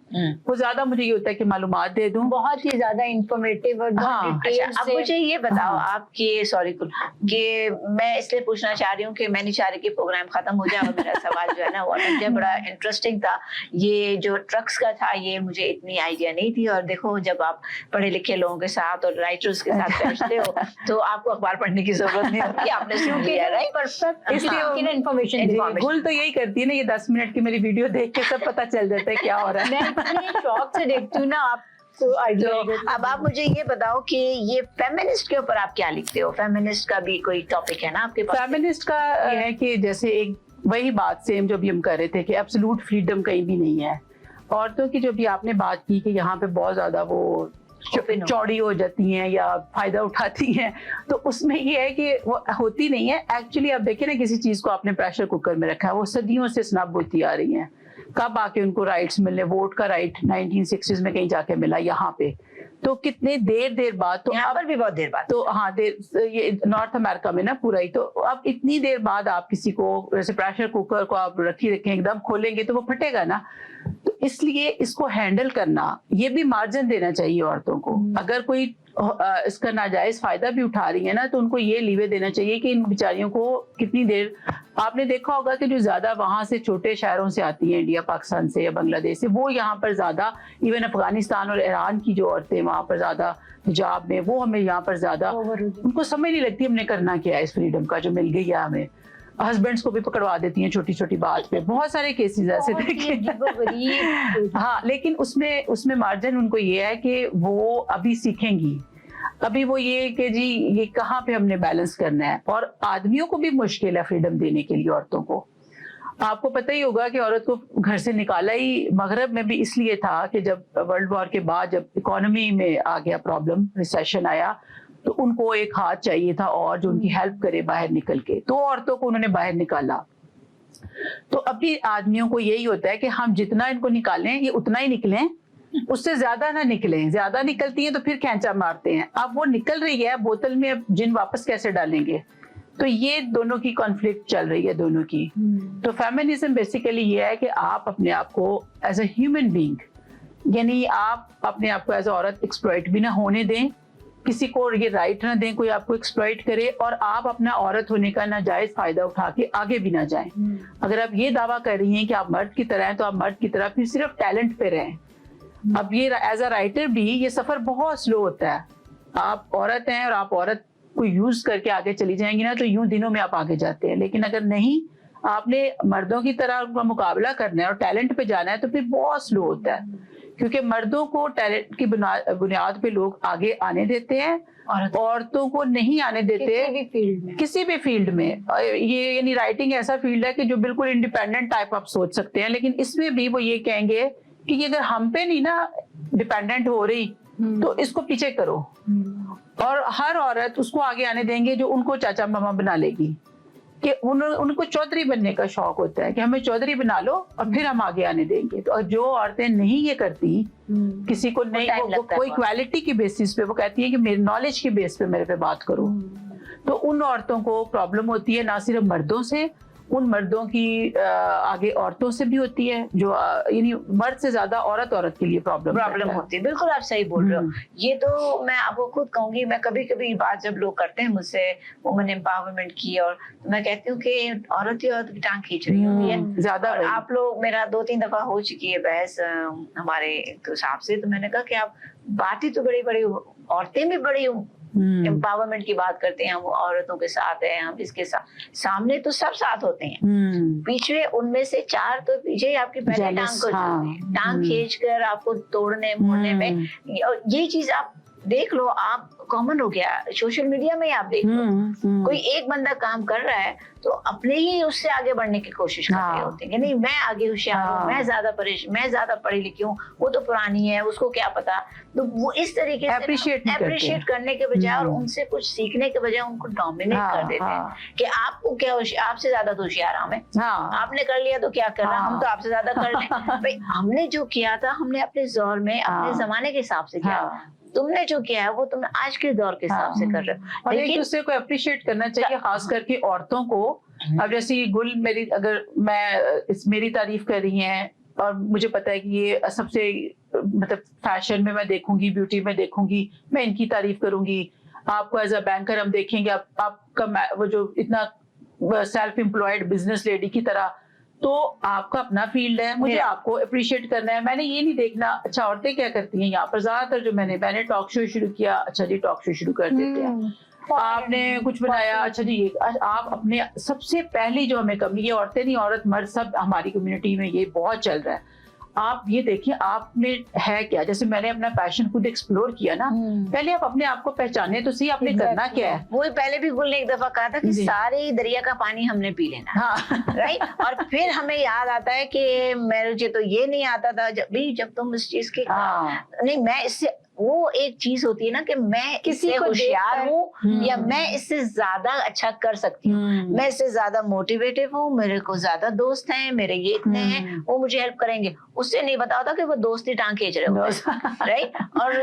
वो ज्यादा मुझे ये होता है कि मालूमात दे दूं, बहुत ही ज्यादा इंफॉर्मेटिव और हाँ, अच्छा, अब मुझे ये बताओ, हाँ। आपकी सॉरी कि मैं इसलिए पूछना चाह रही हूँ कि मैं नहीं चाह रही कि प्रोग्राम खत्म हो जाए और मेरा सवाल जो है ना वो अटक जाए। बड़ा इंटरेस्टिंग था ये जो ट्रक्स का था, ये मुझे इतनी आइडिया नहीं थी। और देखो, जब आप पढ़े लिखे लोगों के साथ और राइटर्स के साथ बैठते हो तो आपको अखबार पढ़ने की जरूरत नहीं होती, आपने सुन लिया, राइट? परफेक्ट इसलिए इन्फॉर्मेशन गुल तो यही करती है ना, ये 10 मिनट की मेरी वीडियो देख के सब पता चल जाता है क्या हो रहा है। मैं इतने शौक से देखती हूँ ना, आप तो अब आप मुझे ये बताओ कि ये फेमिनिस्ट के ऊपर आप क्या लिखते हो? फेमिनिस्ट का भी कोई टॉपिक है ना आपके पास? फेमिनिस्ट का है कि जैसे एक वही बात सेम जो भी हम कर रहे थे कि एब्सोल्यूट फ्रीडम कहीं भी नहीं है। औरतों की जो भी आपने बात की कि यहाँ पे बहुत ज्यादा वो चौड़ी हो जाती हैं या फायदा उठाती हैं, तो उसमें ये है कि वो होती नहीं है। एक्चुअली आप देखिए ना, किसी चीज को आपने प्रेशर कुकर में रखा है, वो सदियों से स्नब होती आ रही हैं। कब आके उनको राइट्स मिलने, वोट का राइट 1960s में कहीं जाके मिला यहाँ पे, तो कितने देर बाद, तो यहाँ पर भी बहुत देर बाद, तो हाँ ये नॉर्थ अमेरिका में ना पूरा ही, तो अब इतनी देर बाद आप किसी को जैसे प्रेशर कुकर को आप रखें एकदम खोलेंगे तो वो फटेगा ना। तो इसलिए इसको हैंडल करना, ये भी मार्जिन देना चाहिए औरतों को। अगर कोई इसका नाजायज फायदा भी उठा रही है ना, तो उनको ये लीवे देना चाहिए कि इन बेचारियों को कितनी देर, आपने देखा होगा कि जो ज्यादा वहां से छोटे शहरों से आती हैं, इंडिया पाकिस्तान से या बांग्लादेश से, वो यहाँ पर ज्यादा, इवन अफगानिस्तान और ईरान की जो औरतें वहां पर ज्यादा हिजाब में, वो हमें यहाँ पर ज्यादा, उनको समझ नहीं लगती हमने करना क्या है इस फ्रीडम का जो मिल गई है हमें। हस्बैंड्स को भी पकड़वा देती हैं छोटी छोटी बात पे, बहुत सारे केसेस ऐसे देखे। हाँ, लेकिन उसमें मार्जिन उनको ये है कि वो अभी सीखेंगी। अभी वो ये कि जी ये कहाँ पे हमने बैलेंस करना है। और आदमियों को भी मुश्किल है फ्रीडम देने के लिए औरतों को। आपको पता ही होगा कि औरत को घर से निकाला ही मगरब में भी इसलिए था कि जब वर्ल्ड वॉर के बाद जब इकोनॉमी में आ गया प्रॉब्लम, रिसेशन आया, तो उनको एक हाथ चाहिए था और जो उनकी हेल्प करे बाहर निकल के, तो औरतों को उन्होंने बाहर निकाला। तो अभी आदमियों को यही होता है कि हम जितना इनको निकालें ये उतना ही निकलें, उससे ज्यादा ना निकलें। ज्यादा निकलती हैं तो फिर खैंचा मारते हैं। अब वो निकल रही है बोतल में, अब जिन वापस कैसे डालेंगे? तो ये दोनों की कॉन्फ्लिक्ट चल रही है, दोनों की। तो फेमिनिज्म बेसिकली ये है कि आप अपने आप को एज अ ह्यूमन बीइंग, यानी आप अपने आप को एज अ औरत एक्सप्लॉइट भी ना होने दें, किसी को ये राइट ना दें कोई आपको एक्सप्लॉइट करे, और आप अपना औरत होने का नाजायज फायदा उठा के आगे भी ना जाएं। अगर आप ये दावा कर रही हैं कि आप मर्द की तरह हैं, तो आप मर्द की तरह फिर सिर्फ टैलेंट पे रहें। अब ये एज अ राइटर भी ये सफर बहुत स्लो होता है। आप औरत हैं और आप औरत को यूज करके आगे चली जाएंगी ना, तो यूं दिनों में आप आगे जाते हैं। लेकिन अगर नहीं, आपने मर्दों की तरह उनका मुकाबला करना है और टैलेंट पे जाना है, तो फिर बहुत स्लो होता है। क्योंकि मर्दों को टैलेंट की बुनियाद पे लोग आगे आने देते हैं, औरतों को नहीं आने देते किसी भी फील्ड में। ये यानी राइटिंग ऐसा फील्ड है कि जो बिल्कुल इंडिपेंडेंट टाइप आप सोच सकते हैं, लेकिन इसमें भी वो ये कहेंगे कि अगर हम पे नहीं ना डिपेंडेंट हो रही तो इसको पीछे करो, और हर औरत उसको आगे आने देंगे जो उनको चाचा मामा बना लेगी, कि उनको चौधरी बनने का शौक होता है कि हमें चौधरी बना लो और फिर हम आगे आने देंगे। तो जो औरतें नहीं ये करती, किसी को नहीं, वो कोई क्वालिटी की बेसिस पे वो कहती है कि मेरे नॉलेज की बेस पे मेरे पे बात करो, तो उन औरतों को प्रॉब्लम होती है, ना सिर्फ मर्दों से, उन मर्दों की आगे औरतों से भी होती है, जो यानी मर्द से ज्यादा औरत के लिए प्रॉब्लम होती है। बिल्कुल आप सही बोल रहे हो। ये तो मैं आपको खुद कहूंगी, मैं कभी कभी बात जब लोग करते हैं मुझसे वुमेन एम्पावरमेंट की, और तो मैं कहती हूँ कि औरत ही औरत की टांग खींच रही होती है ज्यादा। आप लोग, मेरा 2-3 दफा हो चुकी है बहस हमारे साहब से, तो मैंने कहा कि आप बातें तो बड़ी बड़ी, औरतें भी बड़ी एम्पावरमेंट की बात करते हैं, हम औरतों के साथ हैं, हम इसके साथ, सामने तो सब साथ होते हैं, पीछे उनमें से 4 तो पीछे आपकी पहले टांग को टांग खींच कर आपको तोड़ने मोड़ने में। ये चीज आप देख लो, आप कॉमन हो गया सोशल मीडिया में, आप देख लो कोई एक बंदा काम कर रहा है तो अपने ही उससे आगे बढ़ने की कोशिश कर रहे होते हैं कि नहीं मैं आगे होशियार हूँ, मैं ज्यादा पढ़ी लिखी हूँ, वो तो पुरानी है, उसको क्या पता। तो वो इस तरीके से अप्रिशिएट करने के बजाय और उनसे कुछ सीखने के बजाय उनको डोमिनेट कर देते हैं कि आपको क्या, आपसे ज्यादा तो होशियार हम है, आपने कर लिया तो क्या करना, हम तो आपसे ज्यादा कर लें। भाई हमने जो किया था हमने अपने जोर में अपने जमाने के हिसाब से किया, तुमने जो किया है वो तुम आज के दौर के हिसाब से कर रहे हो। और एक दूसरे को अप्रिशिएट करना चाहिए, खास करके औरतों को। अब जैसे गुल मेरी, अगर मेरी तारीफ कर रही हैं और मुझे पता है कि ये सबसे मतलब फैशन में मैं देखूंगी, ब्यूटी में देखूंगी, मैं इनकी तारीफ करूंगी। आपको एज अ बैंकर हम देखेंगे, आपका वो जो इतना सेल्फ एम्प्लॉयड बिजनेस लेडी की तरह, तो आपका अपना फील्ड है, मुझे आपको अप्रिशिएट करना है। मैंने ये नहीं देखना अच्छा औरतें क्या करती हैं। यहाँ पर ज्यादातर जो मैंने टॉक शो शुरू किया, अच्छा जी टॉक शो शुरू कर देते हैं, आपने कुछ बनाया, अच्छा जी आप अपने, सबसे पहली जो हमें कमी, ये औरतें नहीं औरत मर्द सब हमारी कम्युनिटी में ये बहुत चल रहा है। आप ये देखिए आप में है क्या, जैसे मैंने अपना पैशन खुद एक्सप्लोर किया ना, पहले आप अपने आप को पहचाने तो सही, आपने करना क्या है। वो पहले भी गुल ने एक दफा कहा था कि सारे दरिया का पानी हमने पी लेना, राइट। और फिर हमें याद आता है कि मुझे तो ये नहीं आता था, जब तुम इस चीज की नहीं, मैं इससे, वो एक चीज होती है ना कि मैं किसी को होशियार हूँ या मैं इससे ज्यादा अच्छा कर सकती हूँ, मैं इससे ज्यादा मोटिवेटिव हूँ, मेरे को ज्यादा दोस्त हैं, मेरे ये इतने हैं, वो मुझे हेल्प करेंगे। उससे नहीं बता होता कि वो दोस्ती टांग खींच रहे हो, राइट। और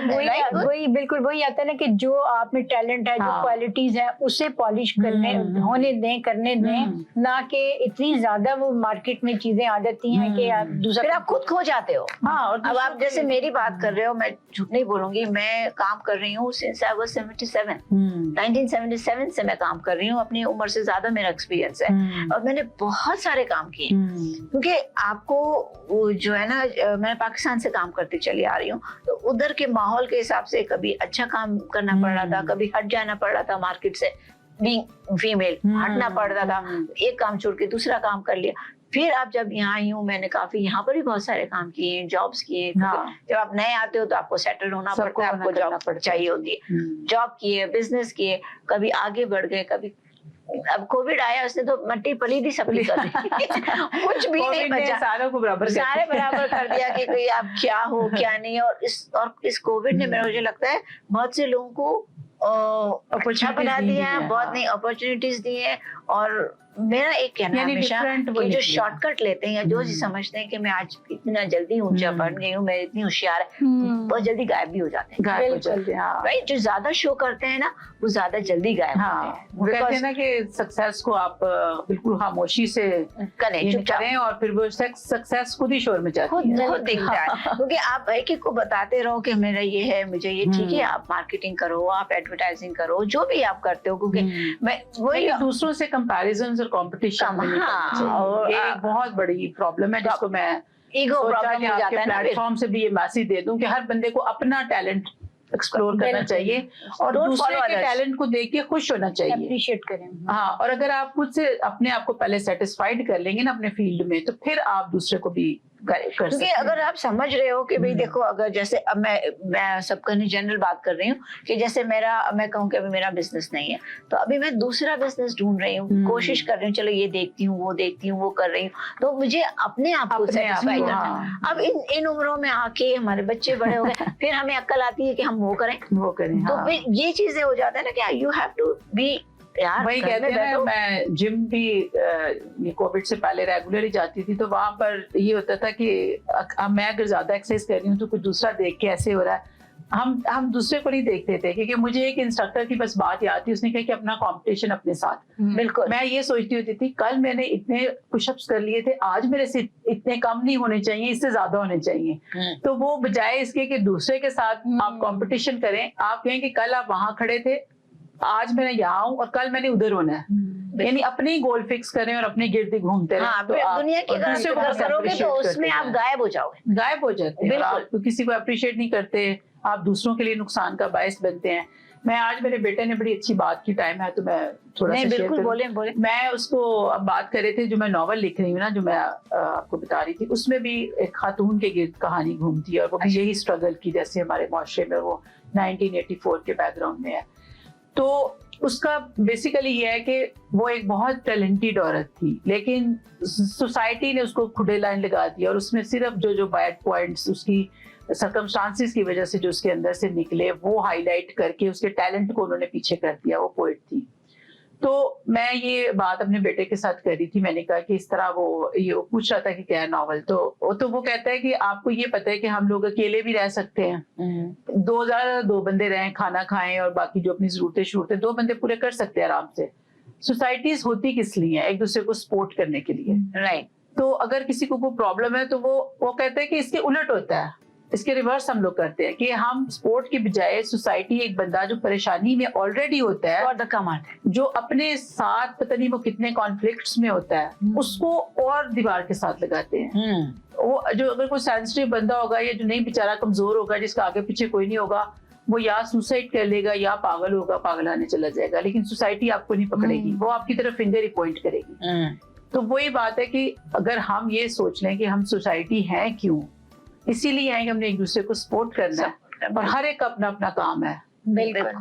वही बिल्कुल वही आता है ना कि जो आप में टैलेंट है, जो क्वालिटीज है, उसे पॉलिश करने होने दें, करने दें, ना कि इतनी ज्यादा वो मार्केट में चीजें आ जाती हैं कि आप दूसरा, फिर आप खुद खो जाते हो। अब आप जैसे मेरी बात कर रहे हो, मैं झूठ नहीं बोलूंगी, मैं काम कर रही हूँ सिंस आई वाज 77, 1977 से मैं काम कर रही हूँ, अपनी उम्र से ज्यादा मेरा एक्सपीरियंस है, और मैंने बहुत सारे काम किए। क्योंकि आपको जो है ना, मैं पाकिस्तान से काम करती चली आ रही हूँ, तो उधर के माहौल के हिसाब से कभी अच्छा काम करना पड़ रहा था, कभी हट जाना पड़ रहा था, मार्केट से बीइंग फीमेल हटना पड़ रहा था, एक काम छोड़ के दूसरा काम कर लिया। फिर आप जब यहाँ आई हूँ, मैंने काफी यहाँ पर भी बहुत सारे काम किए, जॉब्स किए। जब आप नए आते हो तो आपको सेटल होना पड़ता है, आपको जॉब चाहिए होती है, जॉब किए, बिजनेस किए, कभी आगे बढ़ गए, कभी अब कोविड आया, उसने तो मट्टी पलीदी सबकी कर दी कुछ भी नहीं बचा, सारे बराबर कर दिया कि कोई आप क्या हो क्या नहीं। और इस कोविड ने मुझे लगता है बहुत से लोगों को अच्छा बना दिया है, बहुत नई अपॉर्चुनिटीज दी है। और मेरा एक कहना हमेशा कि जो शॉर्टकट लेते हैं या जो समझते हैं कि मैं आज इतना जल्दी ऊंचा बढ़ गई हूँ, मैं इतनी होशियार है, बहुत जल्दी गायब भी हो जाते हैं, राइट। जो ज्यादा शो करते हैं ना, वो ज्यादा जल्दी गायब होते हैं। वो कहते हैं ना कि सक्सेस को आप बिल्कुल खामोशी से करें और फिर वो सक्सेस खुद ही शोर में जाती है, खुद दिखता है। क्योंकि आप एक को बताते रहो कि मेरा ये है, मुझे ये, ठीक है, आप मार्केटिंग करो, आप एडवर्टाइजिंग करो, जो भी आप करते हो, क्योंकि मैं वही दूसरों से कंपैरिजन और कंपटीशन ये एक बहुत बड़ी प्रॉब्लम है, जिसको मैं ईगो प्रॉब्लम हो जाता है ना। प्लेटफॉर्म से भी ये मैसेज दे दूं कि हर बंदे को अपना टैलेंट एक्सप्लोर करना चाहिए और दूसरे के टैलेंट को देख के खुश होना चाहिए, अप्रिशिएट करें। हाँ, और अगर आप खुद से अपने आप को पहले सेटिस्फाइड कर लेंगे ना अपने फील्ड में, तो फिर आप दूसरे को भी क्योंकि अगर आप समझ रहे हो कि भाई देखो, अगर जैसे अब मैं सबका नहीं जनरल बात कर रही हूँ कि जैसे मैं कहूँ कि अभी मेरा बिजनेस नहीं है, तो अभी मैं दूसरा बिजनेस ढूंढ रही हूँ, कोशिश कर रही हूँ, चलो ये देखती हूँ, वो कर रही हूँ, तो मुझे अपने आप को सेटिस्फाई करना है। अब इन उम्रों में आके हमारे बच्चे बड़े हो गए, फिर हमें अक्ल आती है कि हम वो करें। तो फिर ये चीजें हो जाता है ना कि यू हैव टू बी, यार वही कहते हैं ना, मैं जिम भी ये कोविड से पहले रेगुलरली जाती थी, तो वहां पर ये होता था कि मैं अगर ज्यादा एक्सरसाइज कर रही हूँ तो कोई दूसरा देख के ऐसे हो रहा है, हम दूसरे को नहीं देखते थे, क्योंकि मुझे एक इंस्ट्रक्टर की बस बात याद थी, उसने कहा कि अपना कंपटीशन अपने साथ। बिल्कुल, मैं ये सोचती होती थी कल मैंने इतने पुशअप्स कर लिए थे, आज मेरे से इतने कम नहीं होने चाहिए, इससे ज्यादा होने चाहिए। तो वो बजाय इसके कि दूसरे के साथ आप कंपटीशन करें, आप कहें कि कल आप वहां खड़े थे, आज मैं यहाँ हूँ और कल मैंने उधर होना है, यानी अपने ही गोल फिक्स करें और अपने गिर्द ही घूमते रहे। तो दुनिया की अगर करोगे तो उसमें आप गायब हो जाओगे, गायब हो जाते हैं। आप किसी को अप्रिशिएट नहीं करते, आप दूसरों के लिए नुकसान का बायस बनते हैं। मैं आज मेरे बेटे ने बड़ी अच्छी बात की, टाइम है तो मैं थोड़ा सा बिल्कुल बोले। मैं उसको अब बात कर रहे थे, जो मैं नॉवल लिख रही हूँ ना, जो मैं आपको बता रही थी, उसमें भी एक खातून के गिर्द कहानी घूमती है और वो भी यही स्ट्रगल की, जैसे हमारे माशरे में वो 1984 के बैकग्राउंड में है। तो उसका बेसिकली ये है कि वो एक बहुत टैलेंटेड औरत थी, लेकिन सोसाइटी ने उसको खुदे लाइन लगा दिया और उसमें सिर्फ जो बैड पॉइंट्स उसकी सर्कमस्टांसिस की वजह से जो उसके अंदर से निकले वो हाईलाइट करके उसके टैलेंट को उन्होंने पीछे कर दिया। वो पोएट थी। तो मैं ये बात अपने बेटे के साथ कर रही थी, मैंने कहा कि इस तरह वो पूछ रहा था कि क्या है नॉवल, तो वो कहता है कि आपको ये पता है कि हम लोग अकेले भी रह सकते हैं, 2 बंदे रहें, खाना खाएं और बाकी जो अपनी जरूरतें 2 बंदे पूरे कर सकते हैं आराम से। सोसाइटीज होती किस लिए है? एक दूसरे को सपोर्ट करने के लिए, राइट। तो अगर किसी को कोई प्रॉब्लम है तो वो कहते हैं कि इसके उलट होता है, इसके रिवर्स हम लोग करते हैं कि हम सपोर्ट की बजाय सोसाइटी एक बंदा जो परेशानी में ऑलरेडी होता है और धक्का मारते हैं, जो अपने साथ पता नहीं वो कितने कॉन्फ्लिक्ट्स में होता है, उसको और दीवार के साथ लगाते हैं। वो जो अगर कोई सेंसिटिव बंदा होगा या जो नहीं बेचारा कमजोर होगा, जिसका आगे पीछे कोई नहीं होगा, वो या सुसाइड कर लेगा या पागल होगा, पागलाने चला जाएगा, लेकिन सोसाइटी आपको नहीं पकड़ेगी, वो आपकी तरफ फिंगर ही पॉइंट करेगी। तो वही बात है कि अगर हम ये सोच लें कि हम सोसाइटी है क्यों, इसीलिए आएंगे, हमने एक दूसरे को सपोर्ट करना है और हर एक अपना अपना काम है। बिल्कुल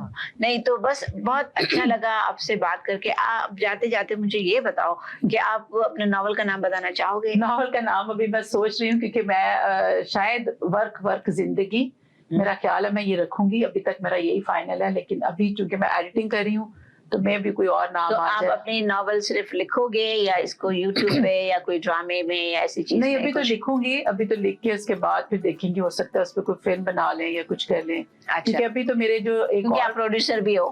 नहीं, तो बस बहुत अच्छा लगा आपसे बात करके। आप जाते जाते मुझे ये बताओ कि आप अपने नॉवल का नाम बताना चाहोगे? नॉवल का नाम अभी मैं सोच रही हूँ, क्योंकि मैं शायद वर्क जिंदगी, मेरा ख्याल है मैं ये रखूंगी, अभी तक मेरा यही फाइनल है, लेकिन अभी चूंकि मैं एडिटिंग कर रही हूँ तो मैं भी कोई और नाम तो आ आप जाए। अपनी नॉवल सिर्फ लिखोगे या इसको यूट्यूब पे या कोई ड्रामे में या ऐसी चीज? नहीं, अभी तो लिखूंगी, अभी तो लिख के उसके बाद फिर देखेंगे, हो सकता है उस पर कोई फिल्म बना लें या कुछ कर लें। अच्छा, क्योंकि अभी तो मेरे जो एक और आप प्रोड्यूसर भी हो?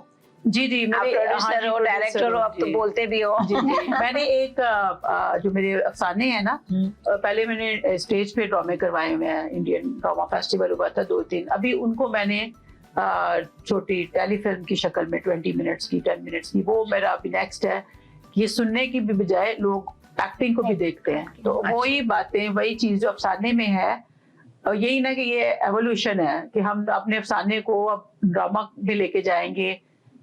जी, आप प्रोड्यूसर हो, डायरेक्टर हो, अब तो बोलते भी हो। जी। मैंने एक जो मेरे अफसाने हैं ना, पहले मैंने स्टेज पे ड्रामे करवाए हुए हैं, इंडियन ड्रामा फेस्टिवल हुआ था 2-3, अभी उनको मैंने छोटी टेलीफिल्म की शक्ल में 20 मिनट्स की, 10 मिनट्स की, वो मेरा अभी नेक्स्ट है। ये सुनने की भी बजाय लोग एक्टिंग को भी देखते हैं, तो वही बातें, वही चीज जो अफसाने में है, और यही ना कि ये एवोल्यूशन है कि हम अपने अफसाने को अब ड्रामा में लेके जाएंगे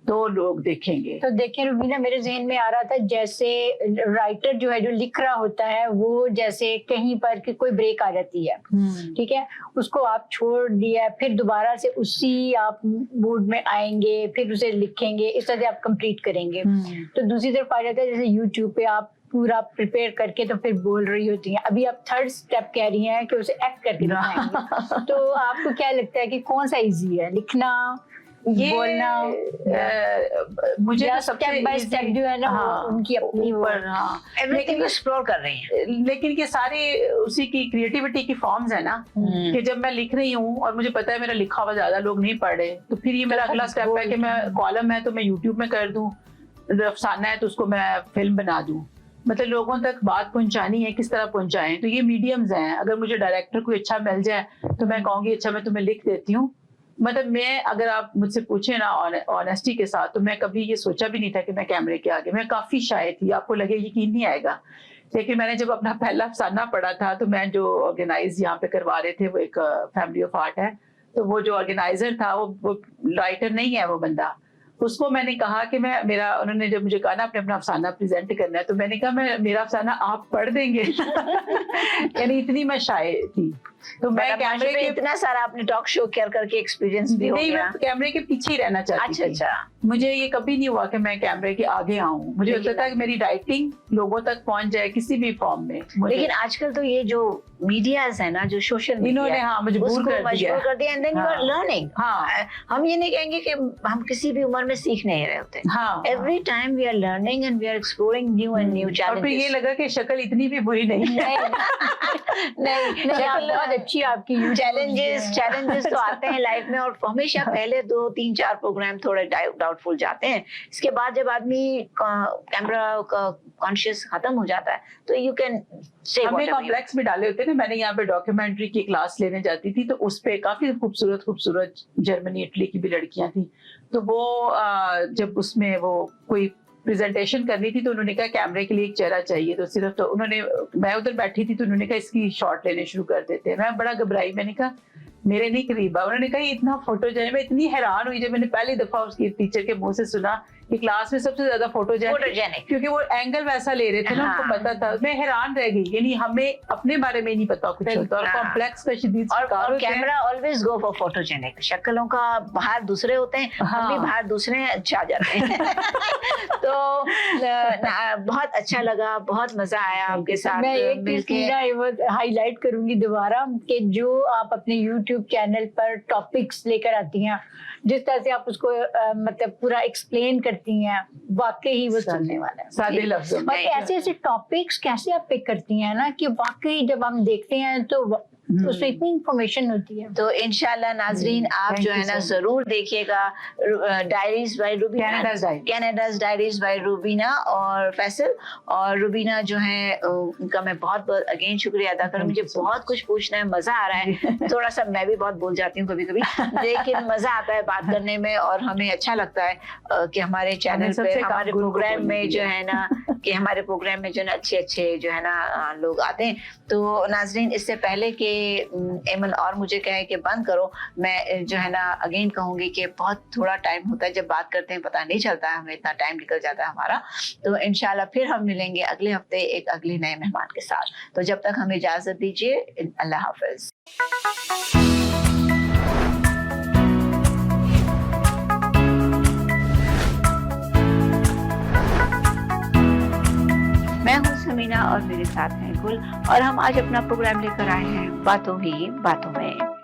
तो लोग देखेंगे। तो देखिए रुबीना, मेरे जहन में आ रहा था जैसे राइटर जो है, जो लिख रहा होता है, वो जैसे कहीं पर कि कोई ब्रेक आ जाती है, ठीक है, उसको आप छोड़ दिया, फिर दोबारा से उसी आप मूड में आएंगे, फिर उसे लिखेंगे, इस तरह से आप कंप्लीट करेंगे। तो दूसरी तरफ आ जाता है जैसे यूट्यूब पे आप पूरा प्रिपेयर करके तो फिर बोल रही होती हैं, अभी आप थर्ड स्टेप कह रही हैं कि उसे एक्ट करके दिखाएंगे। तो आपको क्या लगता है कि कौन सा इजी है, लिखना, ये बोलना? मुझे तो स्टेप बाय स्टेप जो है ना, उनकी अपनी ऊपर, एवरीथिंग एक्सप्लोर कर रही हैं, लेकिन ये सारे उसी की क्रिएटिविटी की फॉर्म्स है ना, कि जब मैं लिख रही हूँ और मुझे पता है मेरा लिखा हुआ ज्यादा लोग नहीं पढ़ रहे, तो फिर ये मेरा अगला स्टेप है कि मैं कॉलम है तो मैं यूट्यूब में कर दूं, अफसाना है तो उसको मैं फिल्म बना दूं, मतलब लोगों तक बात पहुंचानी है, किस तरह पहुंचाएं। तो ये मीडियम्स हैं। अगर मुझे डायरेक्टर कोई अच्छा मिल जाए तो मैं कहूँगी अच्छा मैं तुम्हें लिख देती हूँ। मतलब मैं, अगर आप मुझसे पूछे ना ऑनेस्टी के साथ, तो मैं कभी ये सोचा भी नहीं था कि मैं कैमरे के आगे, मैं काफी शाय थी, आपको लगे यकीन नहीं आएगा, लेकिन मैंने जब अपना पहला अफसाना पढ़ा था, तो मैं जो ऑर्गेनाइज यहाँ पे करवा रहे थे, वो एक फैमिली ऑफ आर्ट है, तो वो जो ऑर्गेनाइजर था वो राइटर नहीं है, वो बंदा, उसको मैंने कहा कि उन्होंने जब मुझे कहा ना आपने अपना अफसाना प्रेजेंट करना है, तो मैंने कहा मेरा अफसाना आप पढ़ देंगे। यानी इतनी मैं शायर थी। तो मैं कैमरे के इतना सारा आपने टॉक शो कर करके एक्सपीरियंस भी हो गया। मैं कैमरे के पीछे ही रहना चाहती थी। अच्छा। मुझे ये कभी नहीं हुआ कि मैं कैमरे के आगे आऊं। मुझे होता था कि मेरी राइटिंग लोगों तक पहुंच जाए किसी भी फॉर्म में। लेकिन आजकल तो ये जो मीडियाज है ना, जो सोशल मीडिया, इन्होंने मजबूर कर दिया and then you are learning. हाँ, हम ये नहीं कहेंगे कि हम किसी भी उम्र में सीख नहीं रहे होते। हाँ, every time we are learning and we are exploring new and new challenges. और फिर ये लगा कि शक्ल इतनी भी बुरी नहीं है। नहीं, बहुत अच्छी आपकी। चैलेंजेस तो आते हैं लाइफ में, और हमेशा पहले 2, 3, 4 प्रोग्राम थोड़े डाउटफुल जाते हैं। इसके बाद जब आदमी कैमरा का कॉन्शियस खत्म हो जाता है तो यू कैन से हमने कॉम्प्लेक्स में डाले होते हैं ना। मैंने यहाँ पे डॉक्यूमेंट्री की क्लास लेने जाती थी, तो उस पे काफी खूबसूरत जर्मनी इटली की भी लड़कियां थी। तो वो जब उसमें वो कोई प्रेजेंटेशन करनी थी तो उन्होंने कहा कैमरे के लिए एक चेहरा चाहिए। तो सिर्फ तो मैं उधर बैठी थी तो उन्होंने कहा इसकी शॉट लेने शुरू कर देते हैं। मैं बड़ा घबराई, मैंने कहा मेरे नहीं करीब आ। उन्होंने कहा इतना फोटोजेनिक। मैं इतनी हैरान हुई जब मैंने पहली दफा उसकी टीचर के मुंह से सुना कि क्लास में सबसे ज्यादा फोटोजेनिक, क्योंकि वो एंगल वैसा ले रहे थे ना, उनको पता था। मैं हैरान रह गई, यानी हमें अपने बारे में नहीं पता कुछ होता, और कॉम्प्लेक्स का शदीद और camera always go for photogenic. शक्लों का बाहर दूसरे होते हैं, हम भी बाहर दूसरे अच्छा जाते हैं। तो बहुत अच्छा लगा, बहुत मजा आया आपके साथ। मैं एक चीज हाईलाइट करूंगी दोबारा कि जो आप अपने YouTube चैनल पर टॉपिक्स लेकर आती हैं, जिस तरह से आप उसको मतलब पूरा एक्सप्लेन करती हैं, वाकई ही वो सुनने वाला है। सादे लफ्ज़ों में ऐसे टॉपिक्स कैसे आप पिक करती हैं ना, कि वाकई जब हम देखते हैं तो उसमें इतनी इंफॉर्मेशन होती है। तो इंशाल्लाह नाजरीन आप जो है ना जरूर देखिएगा diaries by Rubina, Canada's diaries by Rubina और फैसल। और रूबीना जो है उनका मैं बहुत बहुत अगेन शुक्रिया अदा करूँ। मुझे बहुत कुछ पूछना है, मजा आ रहा है। थोड़ा सा मैं भी बहुत बोल जाती हूँ कभी कभी, लेकिन मजा आता है बात करने में, और हमें अच्छा लगता है कि हमारे चैनल पे, हमारे प्रोग्राम में जो है ना, कि हमारे प्रोग्राम में जो है अच्छे जो है ना लोग आते हैं। तो नाजरीन, इससे पहले कि एमन और मुझे कहे कि बंद करो, मैं जो है ना अगेन कहूंगी कि बहुत थोड़ा टाइम होता है जब बात करते हैं, पता नहीं चलता है हमें, इतना टाइम निकल जाता है हमारा। तो इंशाल्लाह फिर हम मिलेंगे अगले हफ्ते एक अगले नए मेहमान के साथ। तो जब तक हमें इजाजत दीजिए, अल्लाह हाफिज। मैं हूँ समीना और मेरे साथ हैं गुल, और हम आज अपना प्रोग्राम लेकर आए हैं बातों ही बातों में।